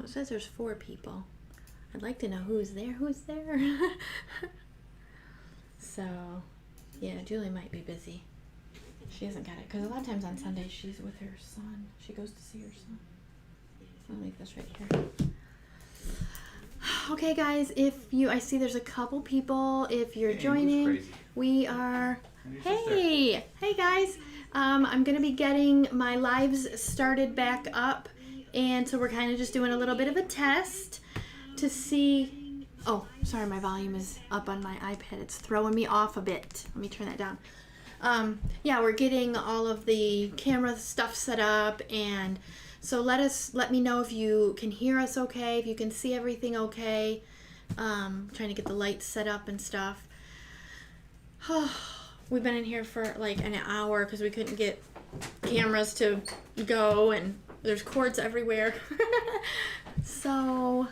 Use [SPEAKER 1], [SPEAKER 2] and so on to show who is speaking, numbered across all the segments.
[SPEAKER 1] it says there's 4 people. I'd like to know who's there. Who's there? So, yeah, Julie might be busy. She hasn't got it because a lot of times on Sundays she's with her son. She goes to see her son. I'll leave this right here. Okay, guys, I see there's a couple people. If you're joining, we are. Hey guys. I'm gonna be getting my lives started back up, and so we're kind of just doing a little bit of a test to see. Oh, sorry, my volume is up on my iPad. It's throwing me off a bit. Let me turn that down. Yeah, we're getting all of the camera stuff set up, and so let me know if you can hear us okay, if you can see everything okay. Trying to get the lights set up and stuff. We've been in here for like an hour because we couldn't get cameras to go, and there's cords everywhere. So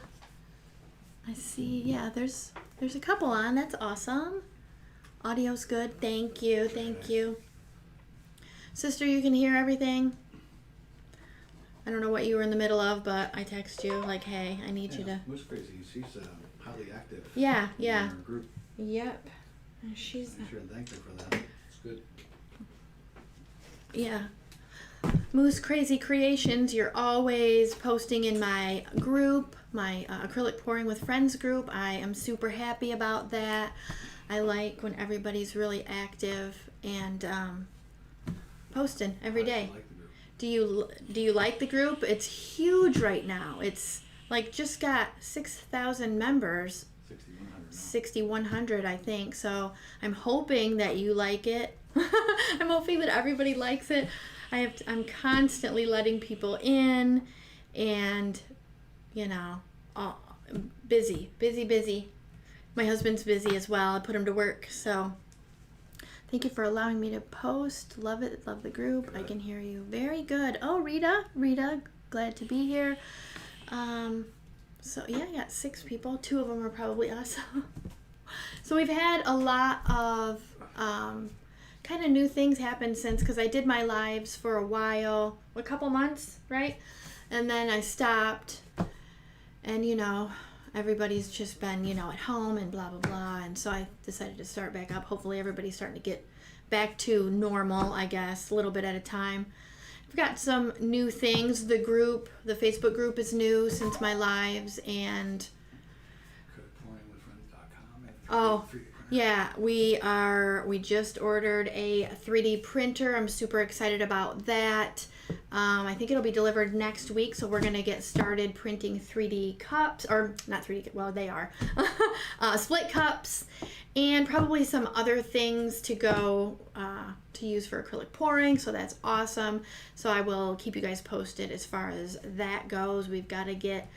[SPEAKER 1] I see, yeah, there's a couple on. That's awesome. Audio's good. Thank you. Thank you. Sister, you can hear everything? I don't know what you were in the middle of, but I text you like, hey, I need you to.
[SPEAKER 2] Moose Crazy, she's highly active.
[SPEAKER 1] Yeah.
[SPEAKER 2] In our group.
[SPEAKER 1] Yep. She's.
[SPEAKER 2] I sure thank her for that. It's good.
[SPEAKER 1] Yeah. Moose Crazy Creations, you're always posting in my group, my Acrylic Pouring with Friends group. I am super happy about that. I like when everybody's really active and posting every day.
[SPEAKER 2] I like the group.
[SPEAKER 1] Do you like the group? It's huge right now. It's like just got 6,000 members.
[SPEAKER 2] 6,100 now.
[SPEAKER 1] 6,100, I think. So I'm hoping that you like it. I'm hoping that everybody likes it. I'm constantly letting people in, and busy. My husband's busy as well. I put him to work. So thank you for allowing me to post. Love it. Love the group. Good. I can hear you. Very good. Oh, Rita, glad to be here. So yeah, I got 6 people. 2 of them are probably us. So we've had a lot of kind of new things happen since, because I did my lives for a while, a couple months, right? And then I stopped, and everybody's just been at home and blah blah blah, and so I decided to start back up. Hopefully everybody's starting to get back to normal, I guess, a little bit at a time. I've got some new things. The Facebook group is new since my lives, and oh yeah, we just ordered a 3D printer. I'm super excited about that. I think it'll be delivered next week, so we're gonna get started printing 3D cups, or not 3D, well they are, split cups, and probably some other things to go to use for acrylic pouring. So that's awesome. So I will keep you guys posted as far as that goes. We've got to get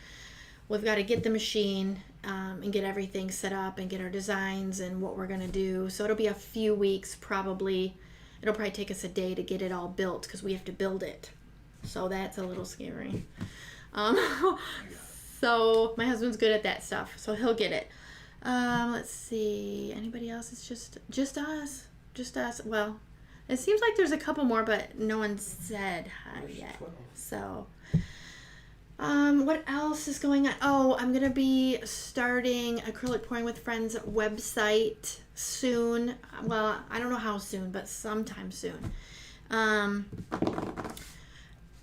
[SPEAKER 1] the machine and get everything set up and get our designs and what we're going to do. So it'll be a few weeks probably. It'll probably take us a day to get it all built because we have to build it. So that's a little scary. So my husband's good at that stuff, so he'll get it. Let's see. Anybody else? It's just us. Just us. Well, it seems like there's a couple more, but no one said hi yet. So what else is going on? Oh, I'm gonna be starting Acrylic Pouring with Friends website soon. Well, I don't know how soon, but sometime soon.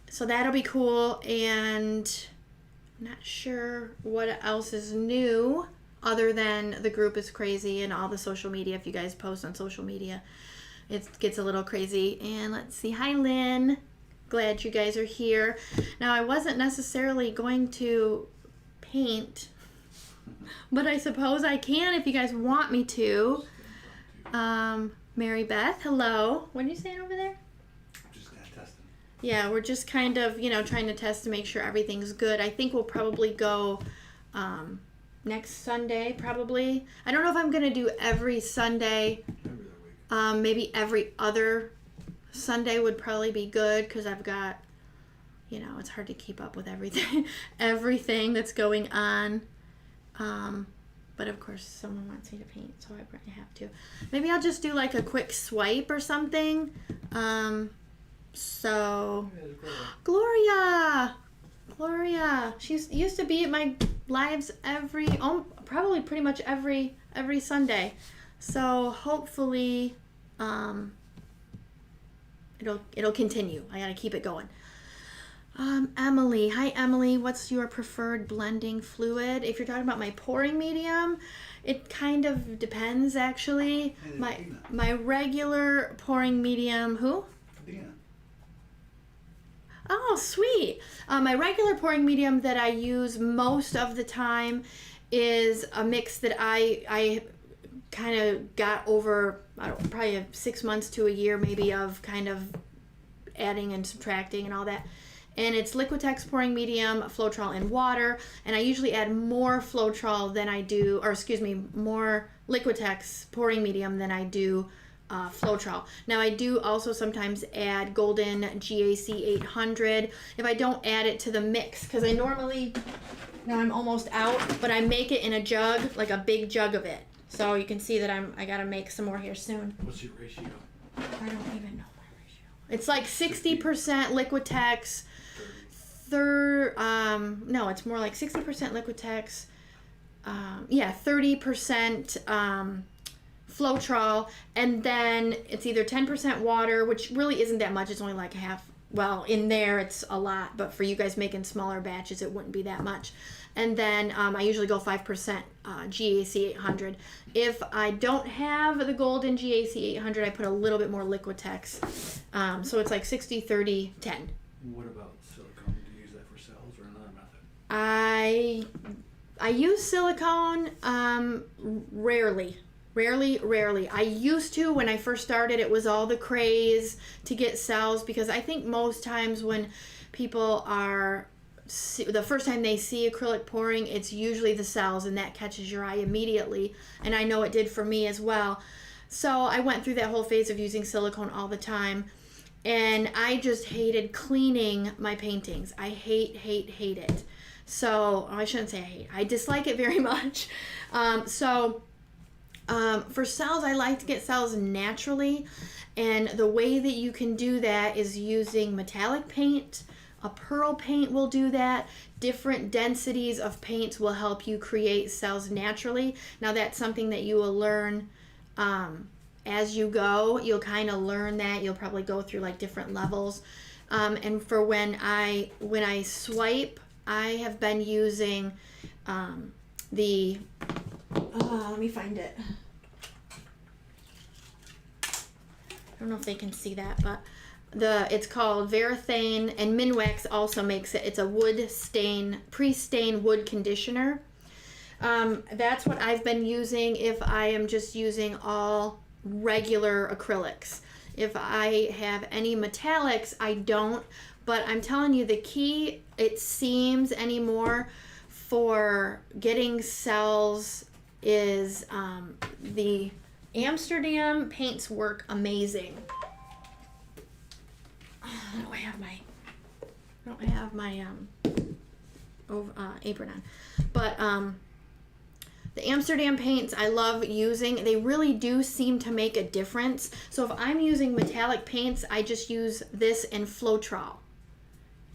[SPEAKER 1] So that'll be cool, and I'm not sure what else is new other than the group is crazy and all the social media. If you guys post on social media, it gets a little crazy. And let's see. Hi, Lynn. Glad you guys are here. Now, I wasn't necessarily going to paint, but I suppose I can if you guys want me to. Mary Beth, hello. What are you saying over there?
[SPEAKER 2] Just kind of testing.
[SPEAKER 1] Yeah, we're just kind of, trying to test to make sure everything's good. I think we'll probably go next Sunday, probably. I don't know if I'm going to do every Sunday.
[SPEAKER 2] Every other week.
[SPEAKER 1] Maybe every other Sunday would probably be good, because I've got, it's hard to keep up with everything that's going on. But of course, someone wants me to paint, so I probably have to. Maybe I'll just do like a quick swipe or something. So, Gloria, Aria. She used to be at my lives probably pretty much every Sunday. So hopefully, it'll continue. I gotta keep it going. Emily. Hi, Emily. What's your preferred blending fluid? If you're talking about my pouring medium, it kind of depends, actually. My regular pouring medium, who?
[SPEAKER 2] Dina.
[SPEAKER 1] Oh, sweet. My regular pouring medium that I use most of the time is a mix that I kind of got over, I don't know, probably 6 months to a year maybe of kind of adding and subtracting and all that. And it's Liquitex pouring medium, Floetrol, and water. And I usually add more Floetrol than I do, more Liquitex pouring medium than I do Floetrol. Now I do also sometimes add Golden GAC800 if I don't add it to the mix, because now I'm almost out, but I make it in a jug, like a big jug of it. So you can see that I gotta make some more here soon.
[SPEAKER 2] What's your ratio?
[SPEAKER 1] I don't even know my ratio. It's like 60% Liquitex. No, it's more like 60% Liquitex. 30% Floetrol, and then it's either 10% water, which really isn't that much. It's only like half. Well, in there it's a lot, but for you guys making smaller batches, it wouldn't be that much. And then I usually go 5% GAC800. If I don't have the Golden GAC800, I put a little bit more Liquitex. So it's like 60, 30, 10.
[SPEAKER 2] What about silicone? Do you use that for cells or another method?
[SPEAKER 1] I use silicone rarely. I used to when I first started. It was all the craze to get cells, because I think most times when people the first time they see acrylic pouring, it's usually the cells, and that catches your eye immediately. And I know it did for me as well. So I went through that whole phase of using silicone all the time, and I just hated cleaning my paintings. I hate it. So I shouldn't say I hate. I dislike it very much. For cells, I like to get cells naturally, and the way that you can do that is using metallic paint. A pearl paint will do that. Different densities of paints will help you create cells naturally. Now that's something that you will learn as you go. You'll kind of learn that. You'll probably go through like different levels. And for when I swipe, I have been using let me find it. I don't know if they can see that, but it's called Varathane, and Minwax also makes it. It's a wood stain, pre-stain wood conditioner. That's what I've been using if I am just using all regular acrylics. If I have any metallics, I don't. But I'm telling you, the key, it seems anymore, for getting cells is the Amsterdam paints work amazing. I don't have my apron on, but the Amsterdam paints I love using. They really do seem to make a difference. So if I'm using metallic paints, I just use this and Floetrol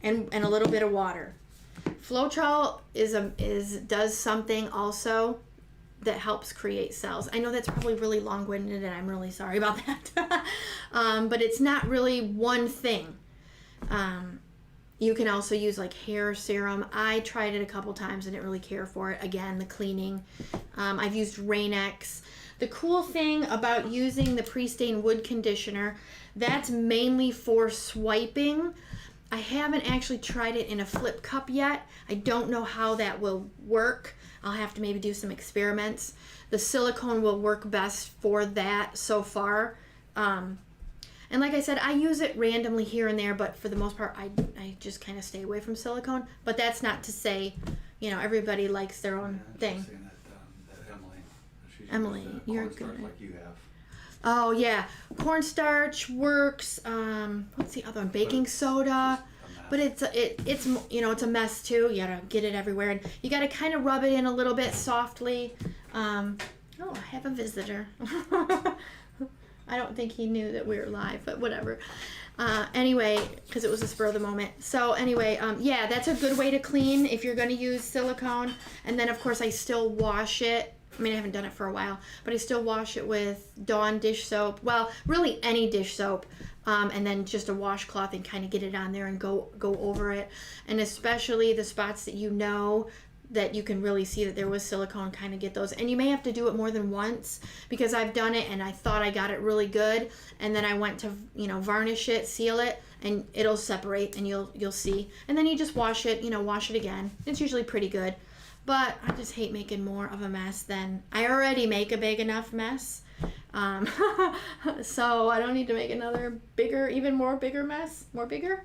[SPEAKER 1] and a little bit of water. Floetrol does something also that helps create cells. I know that's probably really long-winded, and I'm really sorry about that. But it's not really one thing. You can also use like hair serum. I tried it a couple times and didn't really care for it. Again, the cleaning. I've used Rain-X. The cool thing about using the pre-stain wood conditioner, that's mainly for swiping. I haven't actually tried it in a flip cup yet. I don't know how that will work. I'll have to maybe do some experiments. The silicone will work best for that so far. And like I said, I use it randomly here and there, but for the most part, I just kind of stay away from silicone. But that's not to say, everybody likes their own thing.
[SPEAKER 2] That
[SPEAKER 1] Emily, you're
[SPEAKER 2] cornstarch
[SPEAKER 1] good.
[SPEAKER 2] like you have.
[SPEAKER 1] Oh yeah, cornstarch works. What's the other one? Baking soda. But it's it's a mess too. You gotta get it everywhere, and you gotta kind of rub it in a little bit softly. Oh, I have a visitor. I don't think he knew that we were live, but whatever. Anyway, because it was a spur of the moment. So anyway, yeah, that's a good way to clean if you're going to use silicone. And then, of course, I still wash it. I mean, I haven't done it for a while, but I still wash it with Dawn dish soap. Well, really any dish soap. And then just a washcloth and kind of get it on there and go over it. And especially the spots that you know that you can really see that there was silicone, kind of get those. And you may have to do it more than once, because I've done it and I thought I got it really good, and then I went to, you know, varnish it, seal it, and it'll separate, and you'll see. And then you just wash it, you know, wash it again. It's usually pretty good. But I just hate making more of a mess than I already make a big enough mess. So I don't need to make another bigger, even more bigger mess. More bigger?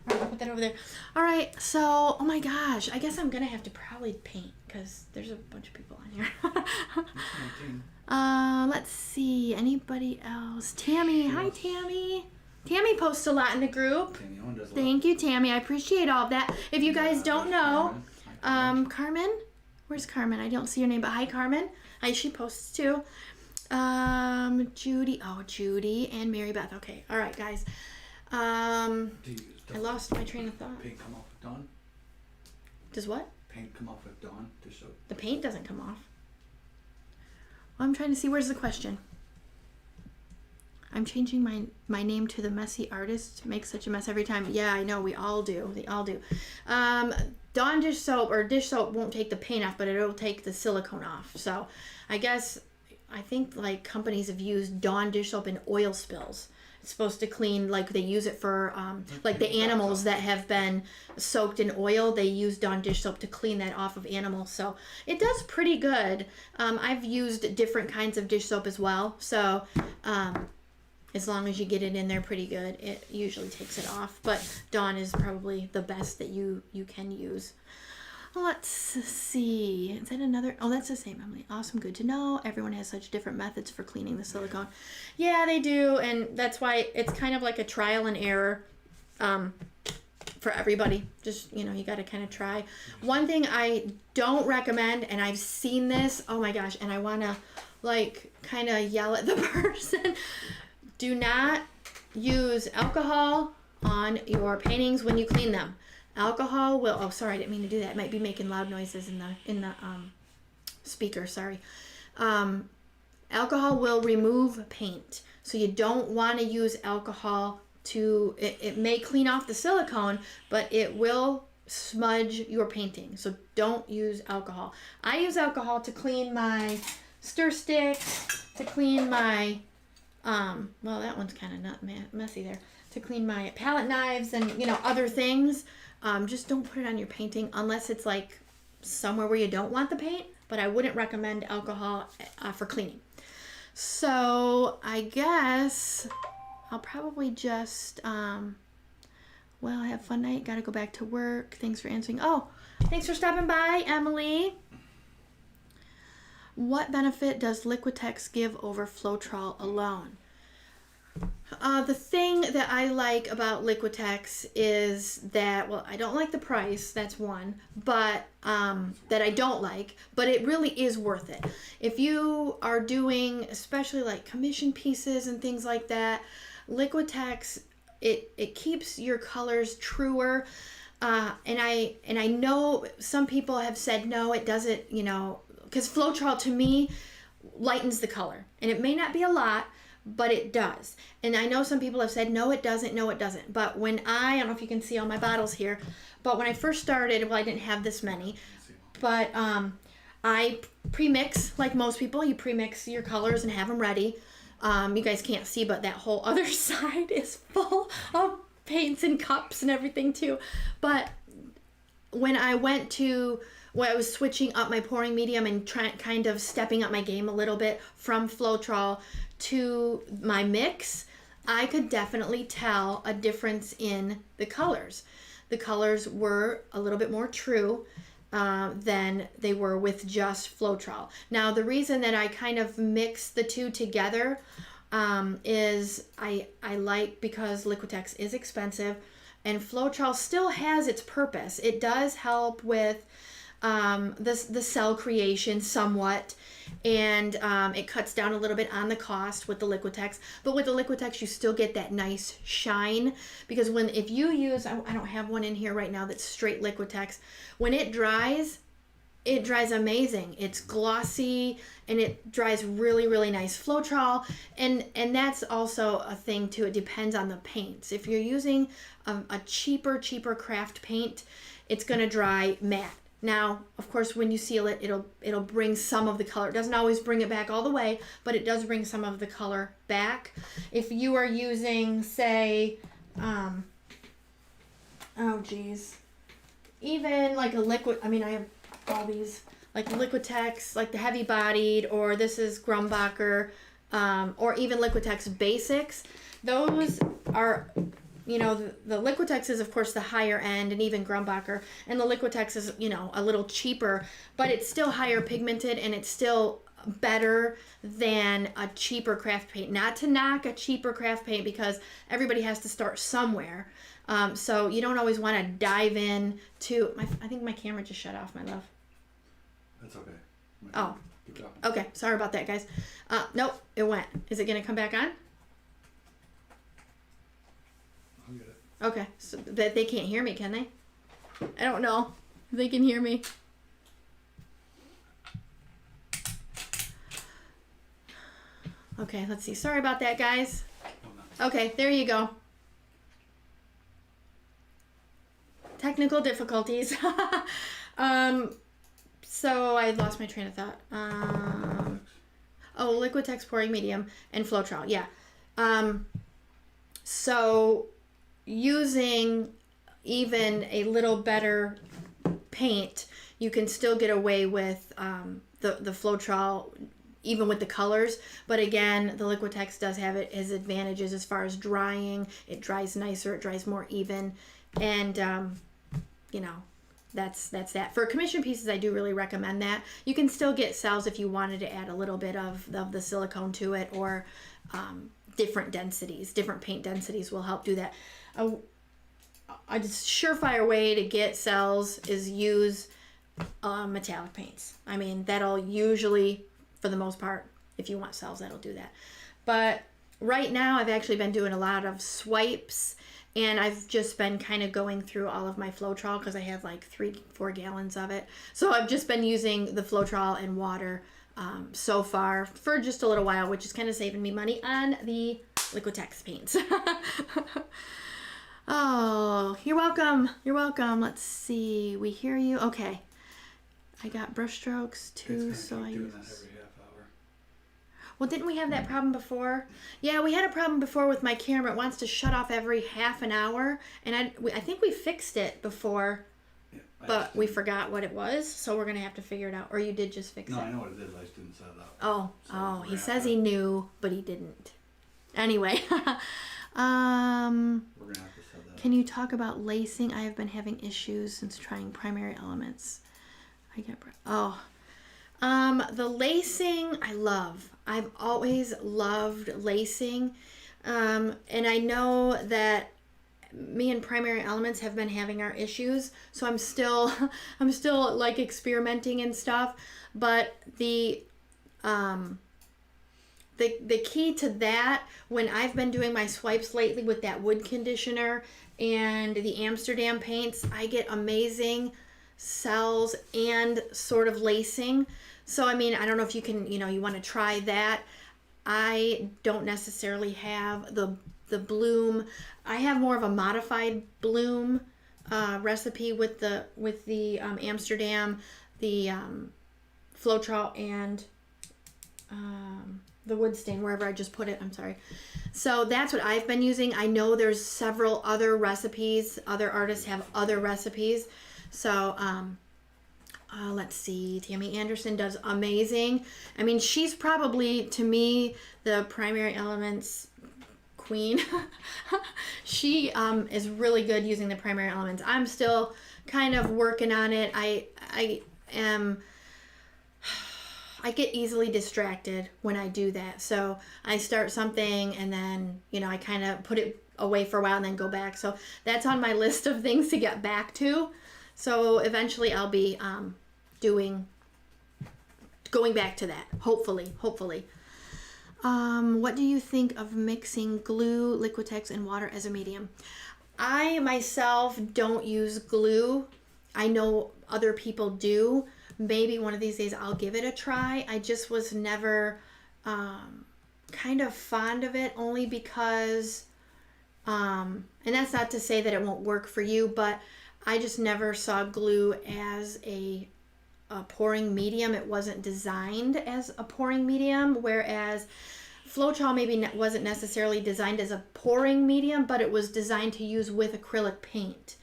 [SPEAKER 1] All right, I'll put that over there. All right, so, oh my gosh, I guess I'm going to have to probably paint, because there's a bunch of people on here. Let's see, anybody else? Tammy, hi Tammy. Tammy posts a lot in the group. Thank you, Tammy. I appreciate all of that. If you guys don't know, Carmen, where's Carmen? I don't see her name, but hi Carmen. Hi, she posts too. Judy, Judy and Mary Beth. Okay, all right, guys. I lost my train of thought.
[SPEAKER 2] Paint come off with Dawn?
[SPEAKER 1] Does what?
[SPEAKER 2] Paint come off with Dawn dish soap.
[SPEAKER 1] The paint doesn't come off. Well, I'm trying to see, where's the question? I'm changing my name to the messy artist. Makes such a mess every time. Yeah, I know, we all do. They all do. Dawn dish soap or dish soap won't take the paint off, but it'll take the silicone off. So I think like companies have used Dawn dish soap in oil spills. It's supposed to clean, like they use it for like the animals that have been soaked in oil. They use Dawn dish soap to clean that off of animals. So it does pretty good. I've used different kinds of dish soap as well. So as long as you get it in there pretty good, it usually takes it off. But Dawn is probably the best that you can use. Let's see. Is that another? Oh, that's the same, Emily. Awesome. Good to know. Everyone has such different methods for cleaning the silicone. Yeah, they do. And that's why it's kind of like a trial and error for everybody. Just, you know, you got to kind of try. One thing I don't recommend, and I've seen this, oh my gosh, and I want to like kind of yell at the person. Do not use alcohol on your paintings when you clean them. Alcohol will, oh sorry, I didn't mean to do that. It might be making loud noises in the speaker, sorry. Alcohol will remove paint. So you don't want to use alcohol to, it may clean off the silicone, but it will smudge your painting. So don't use alcohol. I use alcohol to clean my stir sticks, to clean my, well that one's kind of not messy there, to clean my palette knives and, you know, other things. Just don't put it on your painting unless it's like somewhere where you don't want the paint, but I wouldn't recommend alcohol for cleaning. So I guess I'll probably just, well, have a fun night. Got to go back to work. Thanks for answering. Oh, thanks for stopping by, Emily. What benefit does Liquitex give over Floetrol alone? The thing that I like about Liquitex is that, well, I don't like the price, that's one, but that I don't like, but it really is worth it. If you are doing, especially like commission pieces and things like that, Liquitex, it keeps your colors truer. And I know some people have said, no, it doesn't, you know, because Floetrol to me lightens the color, and it may not be a lot, but it does. And I know some people have said, no, it doesn't, no, it doesn't. But when I don't know if you can see all my bottles here, but when I first started, well, I didn't have this many, but I pre-mix, like most people, you pre-mix your colors and have them ready. You guys can't see, but that whole other side is full of paints and cups and everything too. But when I I was switching up my pouring medium and kind of stepping up my game a little bit from Floetrol to my mix, I could definitely tell a difference in the colors. The colors were a little bit more true than they were with just Floetrol. Now, the reason that I kind of mix the two together is I like, because Liquitex is expensive and Floetrol still has its purpose. It does help with the cell creation somewhat, and it cuts down a little bit on the cost with the Liquitex. But with the Liquitex, you still get that nice shine, because if you use, I don't have one in here right now that's straight Liquitex. When it dries amazing. It's glossy and it dries really, really nice. Floetrol, and that's also a thing too. It depends on the paints. If you're using a cheaper craft paint, it's gonna dry matte. Now, of course, when you seal it, it'll bring some of the color. It doesn't always bring it back all the way, but it does bring some of the color back. If you are using, say, even like a liquid, I have all these, like Liquitex, like the heavy bodied, or this is Grumbacher, or even Liquitex Basics. Those are, the Liquitex is of course the higher end, and even Grumbacher, and the Liquitex is, a little cheaper, but it's still higher pigmented, and it's still better than a cheaper craft paint. Not to knock a cheaper craft paint, because everybody has to start somewhere. So you don't always want to dive in to, I think my camera just shut off, my love.
[SPEAKER 2] That's okay.
[SPEAKER 1] Oh,
[SPEAKER 2] Keep talking.
[SPEAKER 1] okay. Sorry about that, guys. Nope, it went. Is it going to come back on?
[SPEAKER 2] I'll get it.
[SPEAKER 1] Okay, so that they can't hear me, can they? I don't know if they can hear me. Okay, let's see. Sorry about that, guys.
[SPEAKER 2] Oh, no.
[SPEAKER 1] Okay, there you go. Technical difficulties. So I lost my train of thought. Liquitex pouring medium and Floetrol. Yeah. So using even a little better paint, you can still get away with the Floetrol, even with the colors. But again, the Liquitex does have its advantages as far as drying. It dries nicer, it dries more even, and that's that. For commission pieces, I do really recommend that. You can still get cells if you wanted to add a little bit of the silicone to it, or different densities, different paint densities will help do that. A surefire way to get cells is use metallic paints. That'll usually, for the most part, if you want cells, that'll do that. But right now, I've actually been doing a lot of swipes, and I've just been kind of going through all of my Floetrol, because I have like 3-4 gallons of it. So I've just been using the Floetrol and water so far for just a little while, which is kind of saving me money on the Liquitex paints. Oh, you're welcome. You're welcome. Let's see. We hear you. Okay. I got brush strokes too,
[SPEAKER 2] It's gonna
[SPEAKER 1] so I
[SPEAKER 2] keep doing
[SPEAKER 1] use...
[SPEAKER 2] that every half hour.
[SPEAKER 1] Well, didn't we have that problem before? Yeah, we had a problem before with my camera. It wants to shut off every half an hour, and I think we fixed it before,
[SPEAKER 2] Yeah,
[SPEAKER 1] but we forgot what it was, so we're going to have to figure it out. Or you did just fix
[SPEAKER 2] No,
[SPEAKER 1] it?
[SPEAKER 2] I know what it is. I just didn't set it up.
[SPEAKER 1] Oh,
[SPEAKER 2] So we're
[SPEAKER 1] he
[SPEAKER 2] gonna
[SPEAKER 1] says
[SPEAKER 2] have
[SPEAKER 1] he
[SPEAKER 2] to-
[SPEAKER 1] knew, but he didn't. Anyway,
[SPEAKER 2] We're gonna have to set that
[SPEAKER 1] can you talk about lacing? I have been having issues since trying primary elements. The lacing I love. I've always loved lacing, and I know that me and primary elements have been having our issues, so I'm still like experimenting and stuff. But the key to that, when I've been doing my swipes lately with that wood conditioner and the Amsterdam paints, I get amazing cells and sort of lacing. So I don't know if you can, you want to try that. I don't necessarily have the bloom. I have more of a modified bloom recipe with the Amsterdam, the Floetrol, and the wood stain, wherever I just put it. I'm sorry. So that's what I've been using. I know there's several other recipes. Other artists have other recipes. So let's see. Tammy Anderson does amazing. She's probably, to me, the primary elements queen. She is really good using the primary elements. I'm still kind of working on it. I get easily distracted when I do that. So I start something and then, I kind of put it away for a while and then go back. So that's on my list of things to get back to. So eventually I'll be going back to that. Hopefully. What do you think of mixing glue, Liquitex, and water as a medium? I myself don't use glue. I know other people do. Maybe one of these days I'll give it a try. I just was never kind of fond of it, only because, and that's not to say that it won't work for you, but I just never saw glue as a pouring medium. It wasn't designed as a pouring medium, whereas Floetrol maybe wasn't necessarily designed as a pouring medium, but it was designed to use with acrylic paint.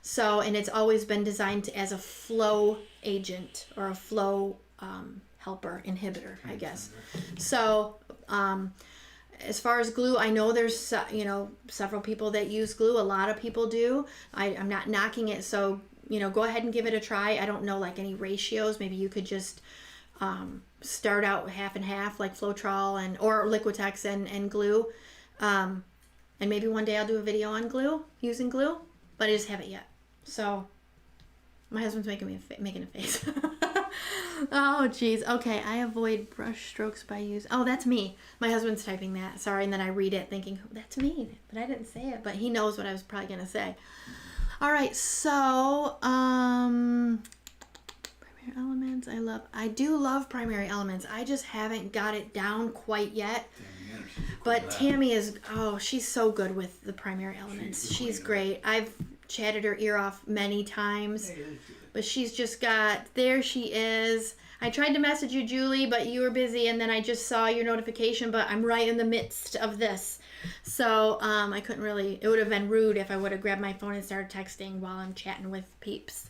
[SPEAKER 1] So, and it's always been designed as a flow agent or a flow helper, inhibitor, I guess. So, as far as glue, I know there's, several people that use glue. A lot of people do. I'm not knocking it, so, go ahead and give it a try. I don't know, like, any ratios. Maybe you could just start out half and half, like Floetrol or Liquitex and glue. And maybe one day I'll do a video on glue, using glue, but I just haven't yet. So, my husband's making a face. Oh, geez. Okay, I avoid brush strokes by use. Oh, that's me. My husband's typing that. Sorry, and then I read it thinking, that's me, but I didn't say it. But he knows what I was probably going to say. All right, so, primary elements, I do love primary elements. I just haven't got it down quite yet. But Tammy she's so good with the primary elements. She's great. I've chatted her ear off many times. But she's just there she is. I tried to message you, Julie, but you were busy, and then I just saw your notification, but I'm right in the midst of this. So I couldn't really, it would have been rude if I would have grabbed my phone and started texting while I'm chatting with peeps.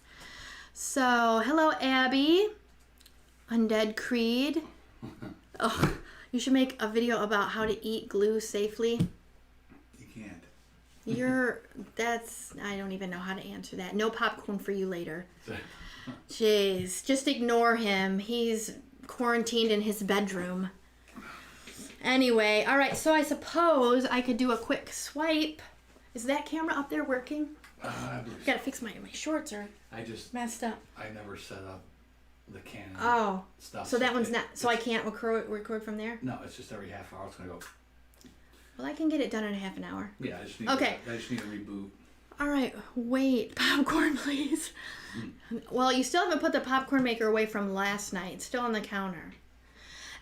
[SPEAKER 1] So, hello, Abby. Undead Creed. Oh, you should make a video about how to eat glue safely.
[SPEAKER 2] You can't.
[SPEAKER 1] I don't even know how to answer that. No popcorn for you later. Jeez, just ignore him. He's quarantined in his bedroom. Anyway, all right, so I suppose I could do a quick swipe. Is that camera up there working? Gotta fix my shorts are messed up.
[SPEAKER 2] I never set up the Canon stuff.
[SPEAKER 1] So that one's not, so I can't record from there?
[SPEAKER 2] No, it's just every half hour it's going to go.
[SPEAKER 1] Well, I can get it done in a half an hour.
[SPEAKER 2] Yeah, I just need to reboot.
[SPEAKER 1] All right, wait, popcorn, please. Well, you still haven't put the popcorn maker away from last night. It's still on the counter.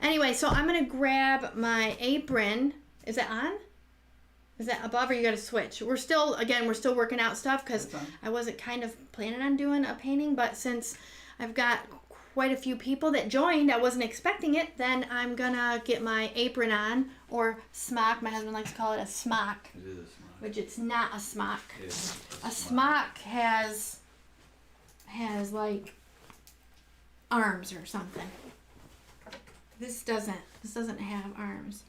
[SPEAKER 1] Anyway, so I'm going to grab my apron. Is that on? Is that above, or you got to switch? We're still working out stuff because I wasn't kind of planning on doing a painting, but since I've got quite a few people that joined, I wasn't expecting it, then I'm going to get my apron on, or smock. My husband likes to call it a smock.
[SPEAKER 2] It is a smock.
[SPEAKER 1] Which it's not a smock.
[SPEAKER 2] It is
[SPEAKER 1] a smock has like arms or something. This doesn't have arms.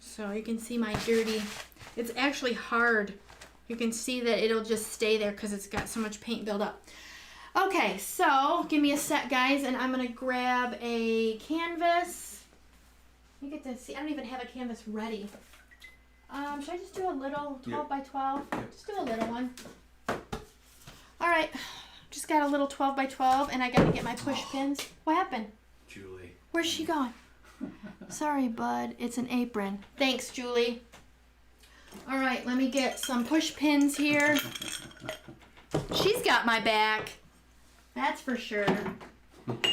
[SPEAKER 1] So you can see my dirty, it's actually hard. You can see that it'll just stay there because it's got so much paint built up. Okay, so give me a sec, guys, and I'm gonna grab a canvas. You get to see, I don't even have a canvas ready. Should I just do a little 12 by 12? Just do a little one. All right, just got a little 12 by 12, and I gotta get my push pins. What happened?
[SPEAKER 2] Julie.
[SPEAKER 1] Where's she going? Sorry, bud. It's an apron. Thanks, Julie. All right, let me get some push pins here. She's got my back. That's for sure.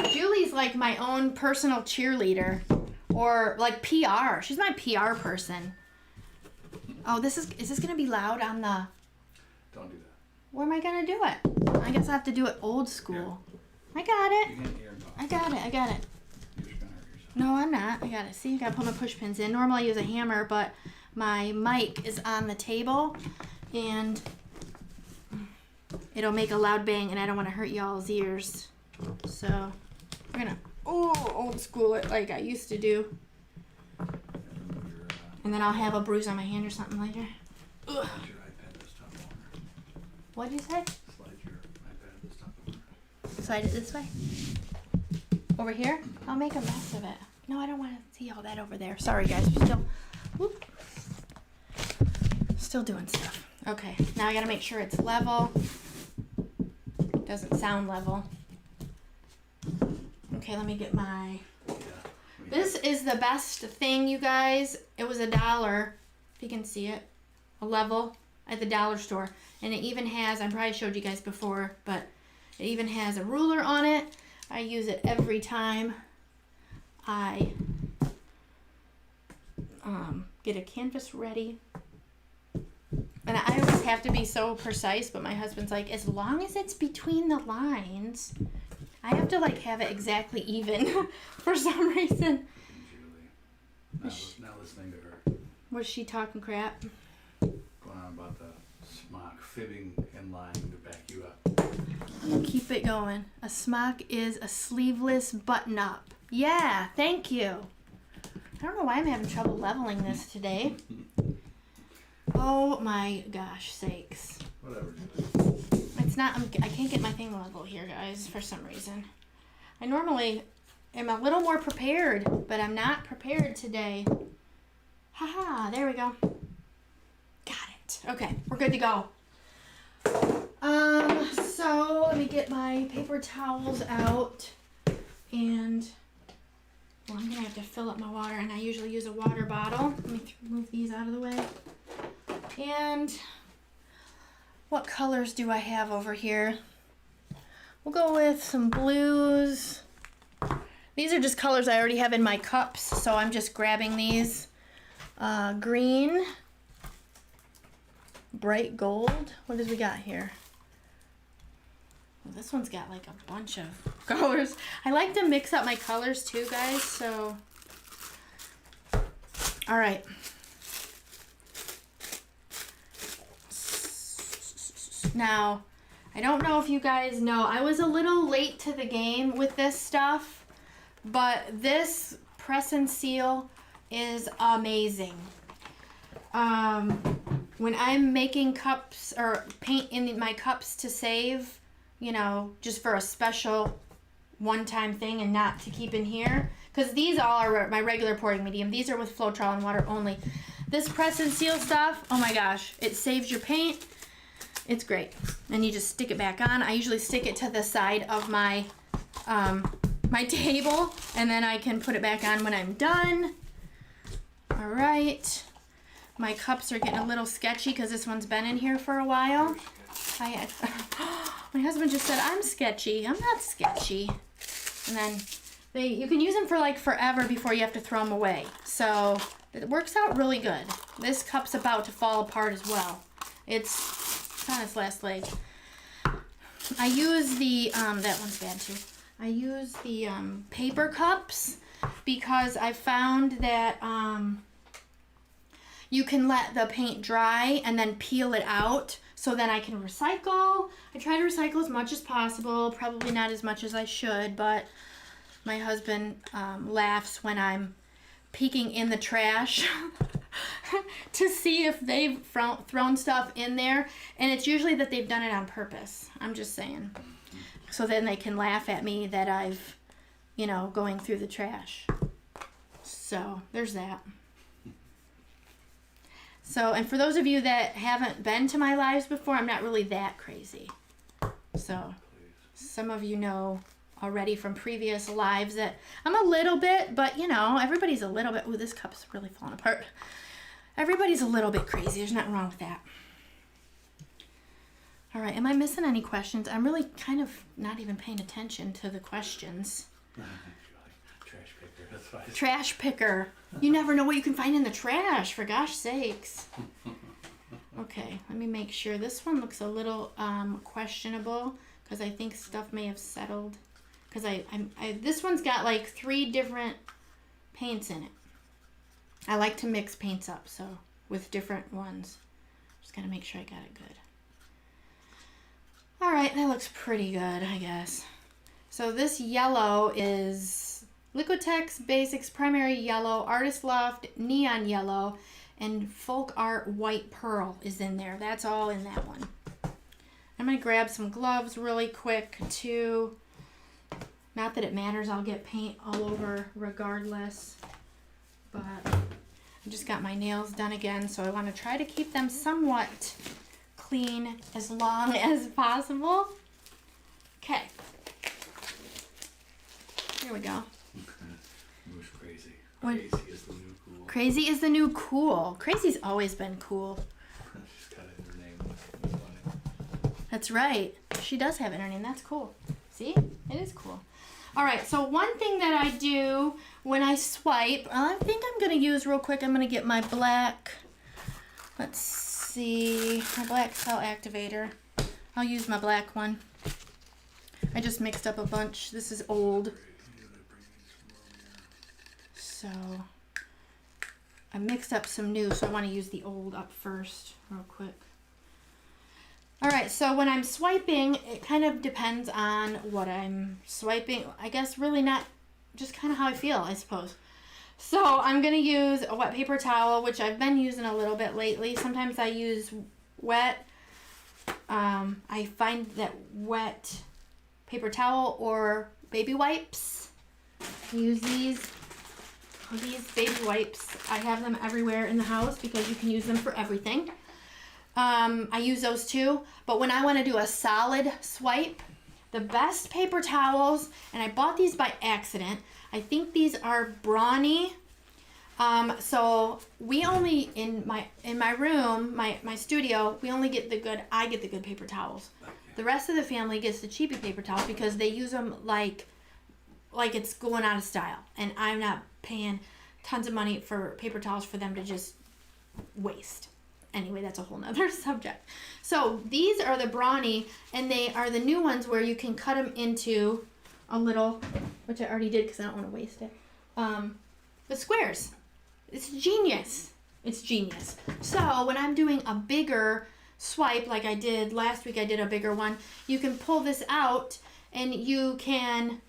[SPEAKER 1] Julie's like my own personal cheerleader, or like PR. She's my PR person. Oh, is this gonna be loud on the?
[SPEAKER 2] Don't do that.
[SPEAKER 1] Where am I gonna do it? I guess I have to do it old school. Here. I got it.
[SPEAKER 2] You can't hear and talk.
[SPEAKER 1] I got it.
[SPEAKER 2] You're just gonna hurt yourself.
[SPEAKER 1] No, I'm not. I got it. See, I gotta put my push pins in. Normally I use a hammer, but my mic is on the table, and it'll make a loud bang, and I don't want to hurt y'all's ears. So we're gonna old school it like I used to do. And then I'll have a bruise on my hand or something later.
[SPEAKER 2] Slide your iPad this top corner.
[SPEAKER 1] What'd you say?
[SPEAKER 2] Slide your iPad this top corner.
[SPEAKER 1] Slide it this way? Over here? I'll make a mess of it. No, I don't want to see all that over there. Sorry, guys. We're still doing stuff. Okay, now I gotta make sure it's level. Doesn't sound level. Okay, let me get my...
[SPEAKER 2] Yeah.
[SPEAKER 1] This is the best thing, you guys. It was $1, if you can see it, a level at the dollar store. And it even has, I probably showed you guys before, but it even has a ruler on it. I use it every time I get a canvas ready. And I always have to be so precise, but my husband's like, as long as it's between the lines, I have to like have it exactly even for some reason.
[SPEAKER 2] Now listening to her.
[SPEAKER 1] Was she talking crap?
[SPEAKER 2] Going on about the smock fitting in line to back you up.
[SPEAKER 1] Keep it going. A smock is a sleeveless button up. Yeah, thank you. I don't know why I'm having trouble leveling this today. Oh my gosh sakes.
[SPEAKER 2] Whatever.
[SPEAKER 1] It's not, I can't get my thing level here, guys, for some reason. I normally am a little more prepared, but I'm not prepared today. Haha, there we go. Got it. Okay, we're good to go. So let me get my paper towels out, and well, I'm gonna have to fill up my water, and I usually use a water bottle. Let me move these out of the way. And what colors do I have over here? We'll go with some blues. These are just colors I already have in my cups, so I'm just grabbing these. Green, bright gold. What does we got here? Well, this one's got like a bunch of colors. I like to mix up my colors too, guys, so. All right. Now, I don't know if you guys know, I was a little late to the game with this stuff, but this press and seal is amazing. When I'm making cups or paint in my cups to save, you know, just for a special one-time thing and not to keep in here, because these all are my regular pouring medium. These are with Floetrol and water only. This press and seal stuff, oh my gosh, it saves your paint. It's great. And you just stick it back on. I usually stick it to the side of my my table, and then I can put it back on when I'm done. All right. My cups are getting a little sketchy because this one's been in here for a while. My husband just said, I'm sketchy. I'm not sketchy. And then you can use them for like forever before you have to throw them away. So it works out really good. This cup's about to fall apart as well. It's on its last leg. I use the, that one's bad too. I use the paper cups because I found that you can let the paint dry and then peel it out, so then I can recycle. I try to recycle as much as possible, probably not as much as I should, but my husband laughs when I'm peeking in the trash to see if they've thrown stuff in there, and it's usually that they've done it on purpose. I'm just saying. So then they can laugh at me that I've, you know, going through the trash. So there's that. So, and for those of you that haven't been to my lives before, I'm not really that crazy. So some of you know already from previous lives that I'm a little bit, but you know, everybody's a little bit. Ooh, this cup's really falling apart. Everybody's a little bit crazy. There's nothing wrong with that. All right, am I missing any questions? I'm really kind of not even paying attention to the questions.
[SPEAKER 2] Trash picker, that's why.
[SPEAKER 1] Trash picker. You never know what you can find in the trash, for gosh sakes. Okay, let me make sure. This one looks a little questionable because I think stuff may have settled. Because this one's got like 3 different paints in it. I like to mix paints up, so with different ones. Just gotta make sure I got it good. All right, that looks pretty good, I guess. So this yellow is Liquitex Basics Primary Yellow, Artist Loft Neon Yellow, and Folk Art White Pearl is in there. That's all in that one. I'm gonna grab some gloves really quick too. Not that it matters, I'll get paint all over regardless. But I just got my nails done again, so I want to try to keep them somewhat clean as long as possible. Okay. Here we go.
[SPEAKER 2] Moose crazy.
[SPEAKER 1] When-
[SPEAKER 2] Crazy is the new cool.
[SPEAKER 1] Crazy is the new cool. Crazy's always been cool.
[SPEAKER 2] She's got it in her name. That's funny.
[SPEAKER 1] That's right. She does have it in her name. That's cool. See? It is cool. All right, so one thing that I do when I swipe, I think I'm going to use real quick, I'm going to get my black, let's see, my black cell activator. I'll use my black one. I just mixed up a bunch. This is old. So I mixed up some new, so I want to use the old up first real quick. All right, so when I'm swiping, it kind of depends on what I'm swiping. I guess really not, just kind of how I feel, I suppose. So I'm going to use a wet paper towel, which I've been using a little bit lately. Sometimes I use wet. I find that wet paper towel or baby wipes. I use these baby wipes. I have them everywhere in the house because you can use them for everything. I use those too, but when I want to do a solid swipe, the best paper towels, and I bought these by accident. I think these are Brawny. So we only, in my room, my studio, we only get I get the good paper towels. The rest of the family gets the cheapy paper towels because they use them like it's going out of style, and I'm not paying tons of money for paper towels for them to just waste. Anyway, that's a whole nother subject. So these are the Brawny, and they are the new ones where you can cut them into a little, which I already did because I don't want to waste it, the squares. It's genius. It's genius. So when I'm doing a bigger swipe, like I did last week, I did a bigger one, you can pull this out and you can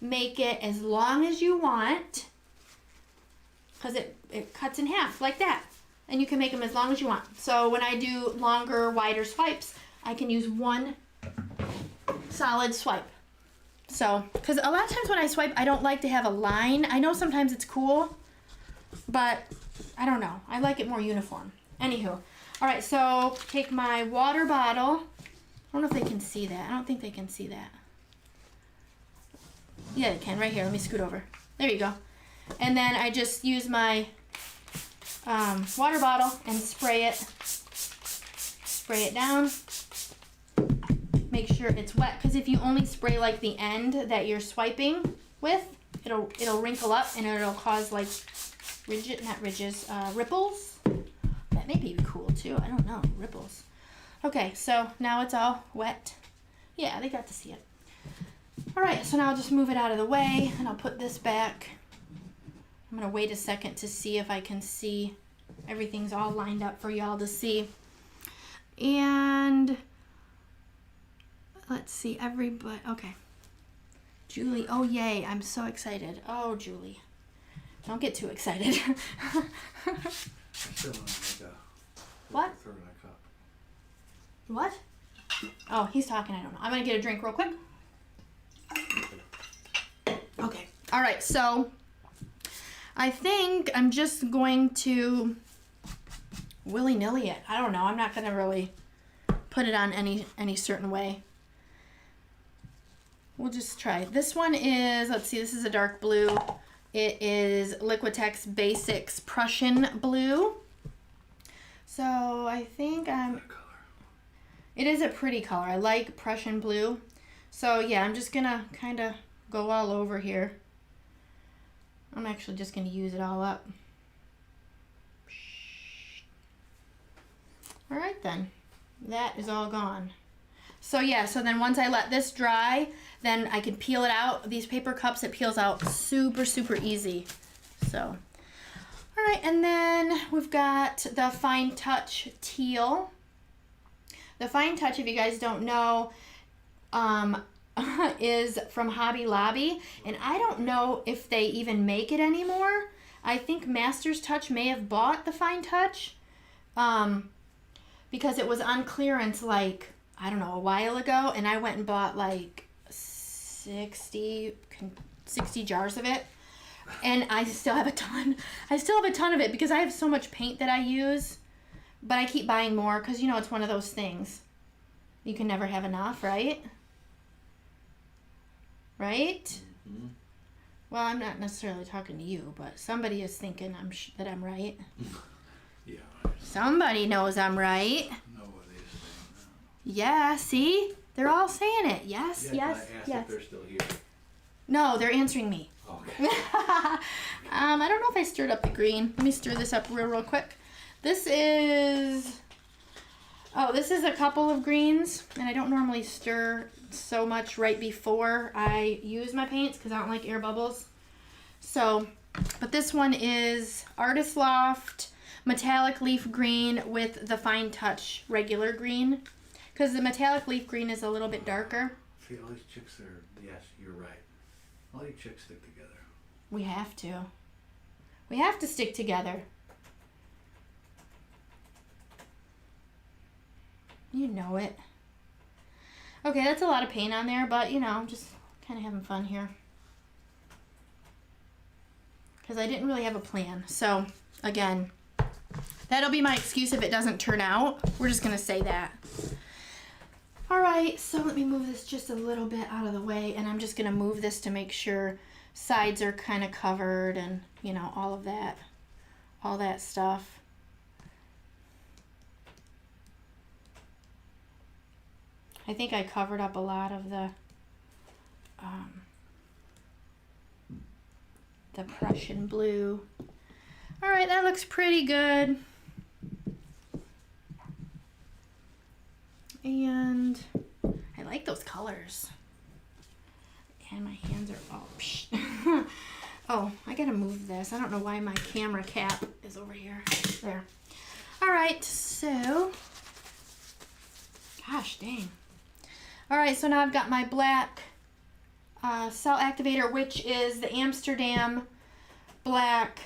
[SPEAKER 1] make it as long as you want because it cuts in half like that. And you can make them as long as you want. So when I do longer, wider swipes, I can use one solid swipe. So, because a lot of times when I swipe, I don't like to have a line. I know sometimes it's cool, but I don't know. I like it more uniform. Anywho. All right, so take my water bottle. I don't know if they can see that. I don't think they can see that. Yeah, they can. Right here. Let me scoot over. There you go. And then I just use my water bottle and spray it down. Make sure it's wet, because if you only spray like the end that you're swiping with, it'll wrinkle up and it'll cause like ripples. That may be cool too. I don't know, ripples. Okay, so now it's all wet. Yeah, they got to see it. All right, so now I'll just move it out of the way and I'll put this back. I'm going to wait a second to see if I can see everything's all lined up for y'all to see. And let's see, everybody. Okay. Julie, oh yay, I'm so excited. Oh, Julie. Don't get too excited. What? What? Oh, he's talking, I don't know. I'm going to get a drink real quick. Okay. All right, so I think I'm just going to willy-nilly it. I don't know. I'm not going to really put it on any certain way. We'll just try. This one is, let's see, this is a dark blue. It is Liquitex Basics Prussian Blue. So I think it is a pretty color. I like Prussian blue. So yeah, I'm just going to kind of go all over here. I'm actually just going to use it all up. All right then, that is all gone. So yeah, so then once I let this dry, then I can peel it out. These paper cups, it peels out super, super easy. So, all right, and then we've got the Fine Touch Teal. The Fine Touch, if you guys don't know, is from Hobby Lobby, and I don't know if they even make it anymore. I think Master's Touch may have bought the Fine Touch because it was on clearance like, I don't know, a while ago, and I went and bought like 60 jars of it, and I still have a ton. I still have a ton of it because I have so much paint that I use, but I keep buying more because, you know, it's one of those things. You can never have enough, right? Right? Mm-hmm. Well, I'm not necessarily talking to you, but somebody is thinking that I'm right.
[SPEAKER 2] Yeah.
[SPEAKER 1] Somebody knows I'm right.
[SPEAKER 2] Nobody's saying that.
[SPEAKER 1] Yeah, see? They're all saying it. Yes,
[SPEAKER 2] Yeah,
[SPEAKER 1] yes,
[SPEAKER 2] I asked
[SPEAKER 1] yes.
[SPEAKER 2] if they're still here.
[SPEAKER 1] No, they're answering me.
[SPEAKER 2] Okay.
[SPEAKER 1] I don't know if I stirred up the green. Let me stir this up real quick. This is a couple of greens, and I don't normally stir so much right before I use my paints because I don't like air bubbles. So, but this one is Artist Loft Metallic Leaf Green with the Fine Touch regular green, because the Metallic Leaf Green is a little bit darker.
[SPEAKER 2] See, all these chicks are, yes, you're right. All these chicks stick together.
[SPEAKER 1] We have to. We have to stick together. You know it. Okay, that's a lot of paint on there, but you know, I'm just kind of having fun here. Because I didn't really have a plan. So, again, that'll be my excuse if it doesn't turn out. We're just going to say that. Alright, so let me move this just a little bit out of the way, and I'm just going to move this to make sure sides are kind of covered and, you know, all that stuff. I think I covered up a lot of the Prussian blue. Alright, that looks pretty good. And I like those colors. And my hands are all psh. Oh, I gotta move this. I don't know why my camera cap is over here. There. Alright, so gosh dang. Alright, so now I've got my black cell activator, which is the Amsterdam black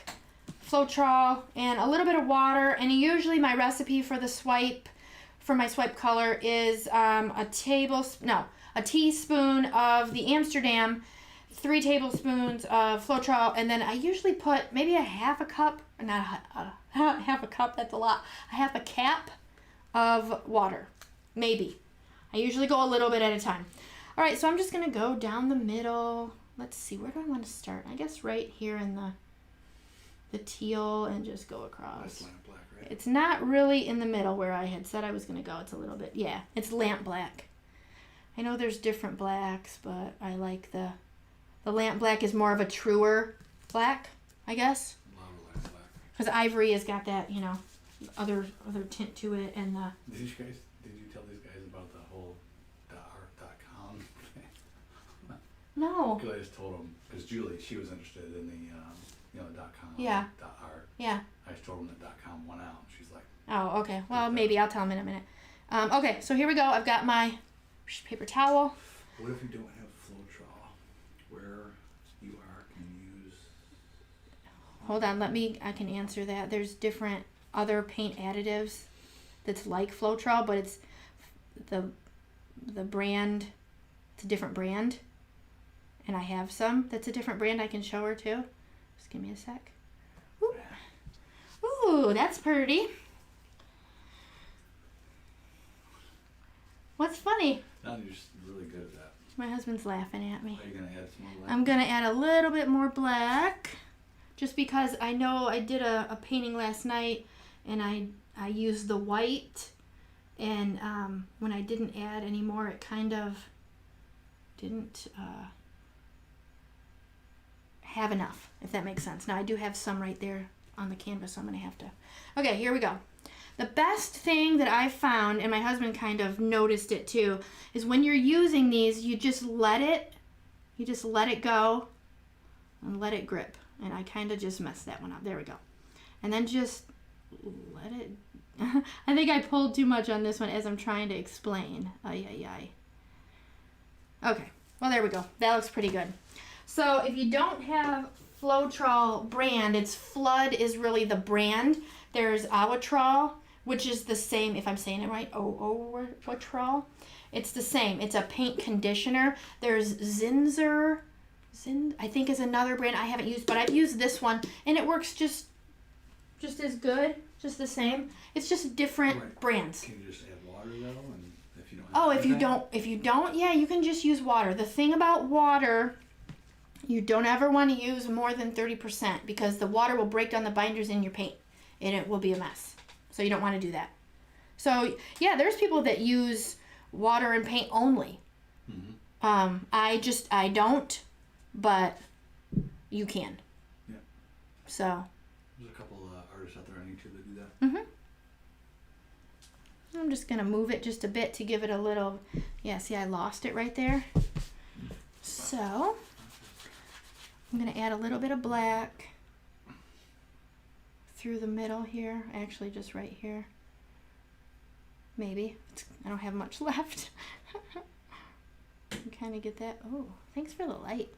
[SPEAKER 1] Floetrol and a little bit of water. And usually my recipe for the swipe, for my swipe color, is a teaspoon of the Amsterdam, 3 tablespoons of Floetrol, and then I usually put maybe a half a cup, not half a cup, that's a lot, a half a cap of water, maybe. I usually go a little bit at a time. All right, so I'm just gonna go down the middle. Let's see, where do I want to start? I guess right here in the teal, and just go across.
[SPEAKER 2] That's lamp black, right?
[SPEAKER 1] It's not really in the middle where I had said I was gonna go. It's a little bit, yeah, it's lamp black. I know there's different blacks, but I like the lamp black is more of a truer black, I guess.
[SPEAKER 2] A lot of lamp black.
[SPEAKER 1] Because ivory has got that, you know, other tint to it, and the.
[SPEAKER 2] Did you tell these guys about the whole .art.com thing?
[SPEAKER 1] No.
[SPEAKER 2] Because I just told them, because Julie, she was interested in the, .com,
[SPEAKER 1] Yeah.
[SPEAKER 2] .art.
[SPEAKER 1] Yeah.
[SPEAKER 2] I just told them that .com went out. She's like,
[SPEAKER 1] Oh, okay. Well, maybe I'll tell them in a minute. Okay, so here we go. I've got my paper towel.
[SPEAKER 2] what if you don't have Floetrol? Where you are can use...
[SPEAKER 1] Hold on, I can answer that. There's different other paint additives that's like Floetrol, but it's the brand, it's a different brand. And I have some that's a different brand I can show her too. Just give me a sec. Ooh, that's pretty. What's funny?
[SPEAKER 2] No, you're just really good at that.
[SPEAKER 1] My husband's laughing at me.
[SPEAKER 2] Are you going to add some more black?
[SPEAKER 1] I'm going to add a little bit more black, just because I know I did a painting last night, and I used the white, and when I didn't add any more, it kind of didn't have enough, if that makes sense. Now I do have some right there on the canvas, so I'm going to have to... Okay, here we go. The best thing that I found, and my husband kind of noticed it too, is when you're using these, you just let it go and let it grip. And I kind of just messed that one up. There we go. And then just let it... I think I pulled too much on this one as I'm trying to explain. Ay. Okay, well there we go. That looks pretty good. So if you don't have Floetrol brand, it's Flood is really the brand. There's Awatrol, which is the same, if I'm saying it right, Awatrol. It's the same. It's a paint conditioner. There's Zinsser, I think is another brand I haven't used, but I've used this one, and it works just as good, just the same. It's just different brands.
[SPEAKER 2] Can you just add water though? And if you don't have
[SPEAKER 1] if you don't, yeah, you can just use water. The thing about water You don't ever want to use more than 30% because the water will break down the binders in your paint and it will be a mess. So you don't want to do that. So yeah, there's people that use water and paint only. I don't, but you can.
[SPEAKER 2] Yeah.
[SPEAKER 1] So.
[SPEAKER 2] There's a couple artists out there on YouTube that do that.
[SPEAKER 1] I'm just going to move it just a bit to give it a little, yeah, see I lost it right there. So, I'm going to add a little bit of black through the middle here, actually just right here. Maybe. I don't have much left. Kind of get that. Oh, thanks for the light.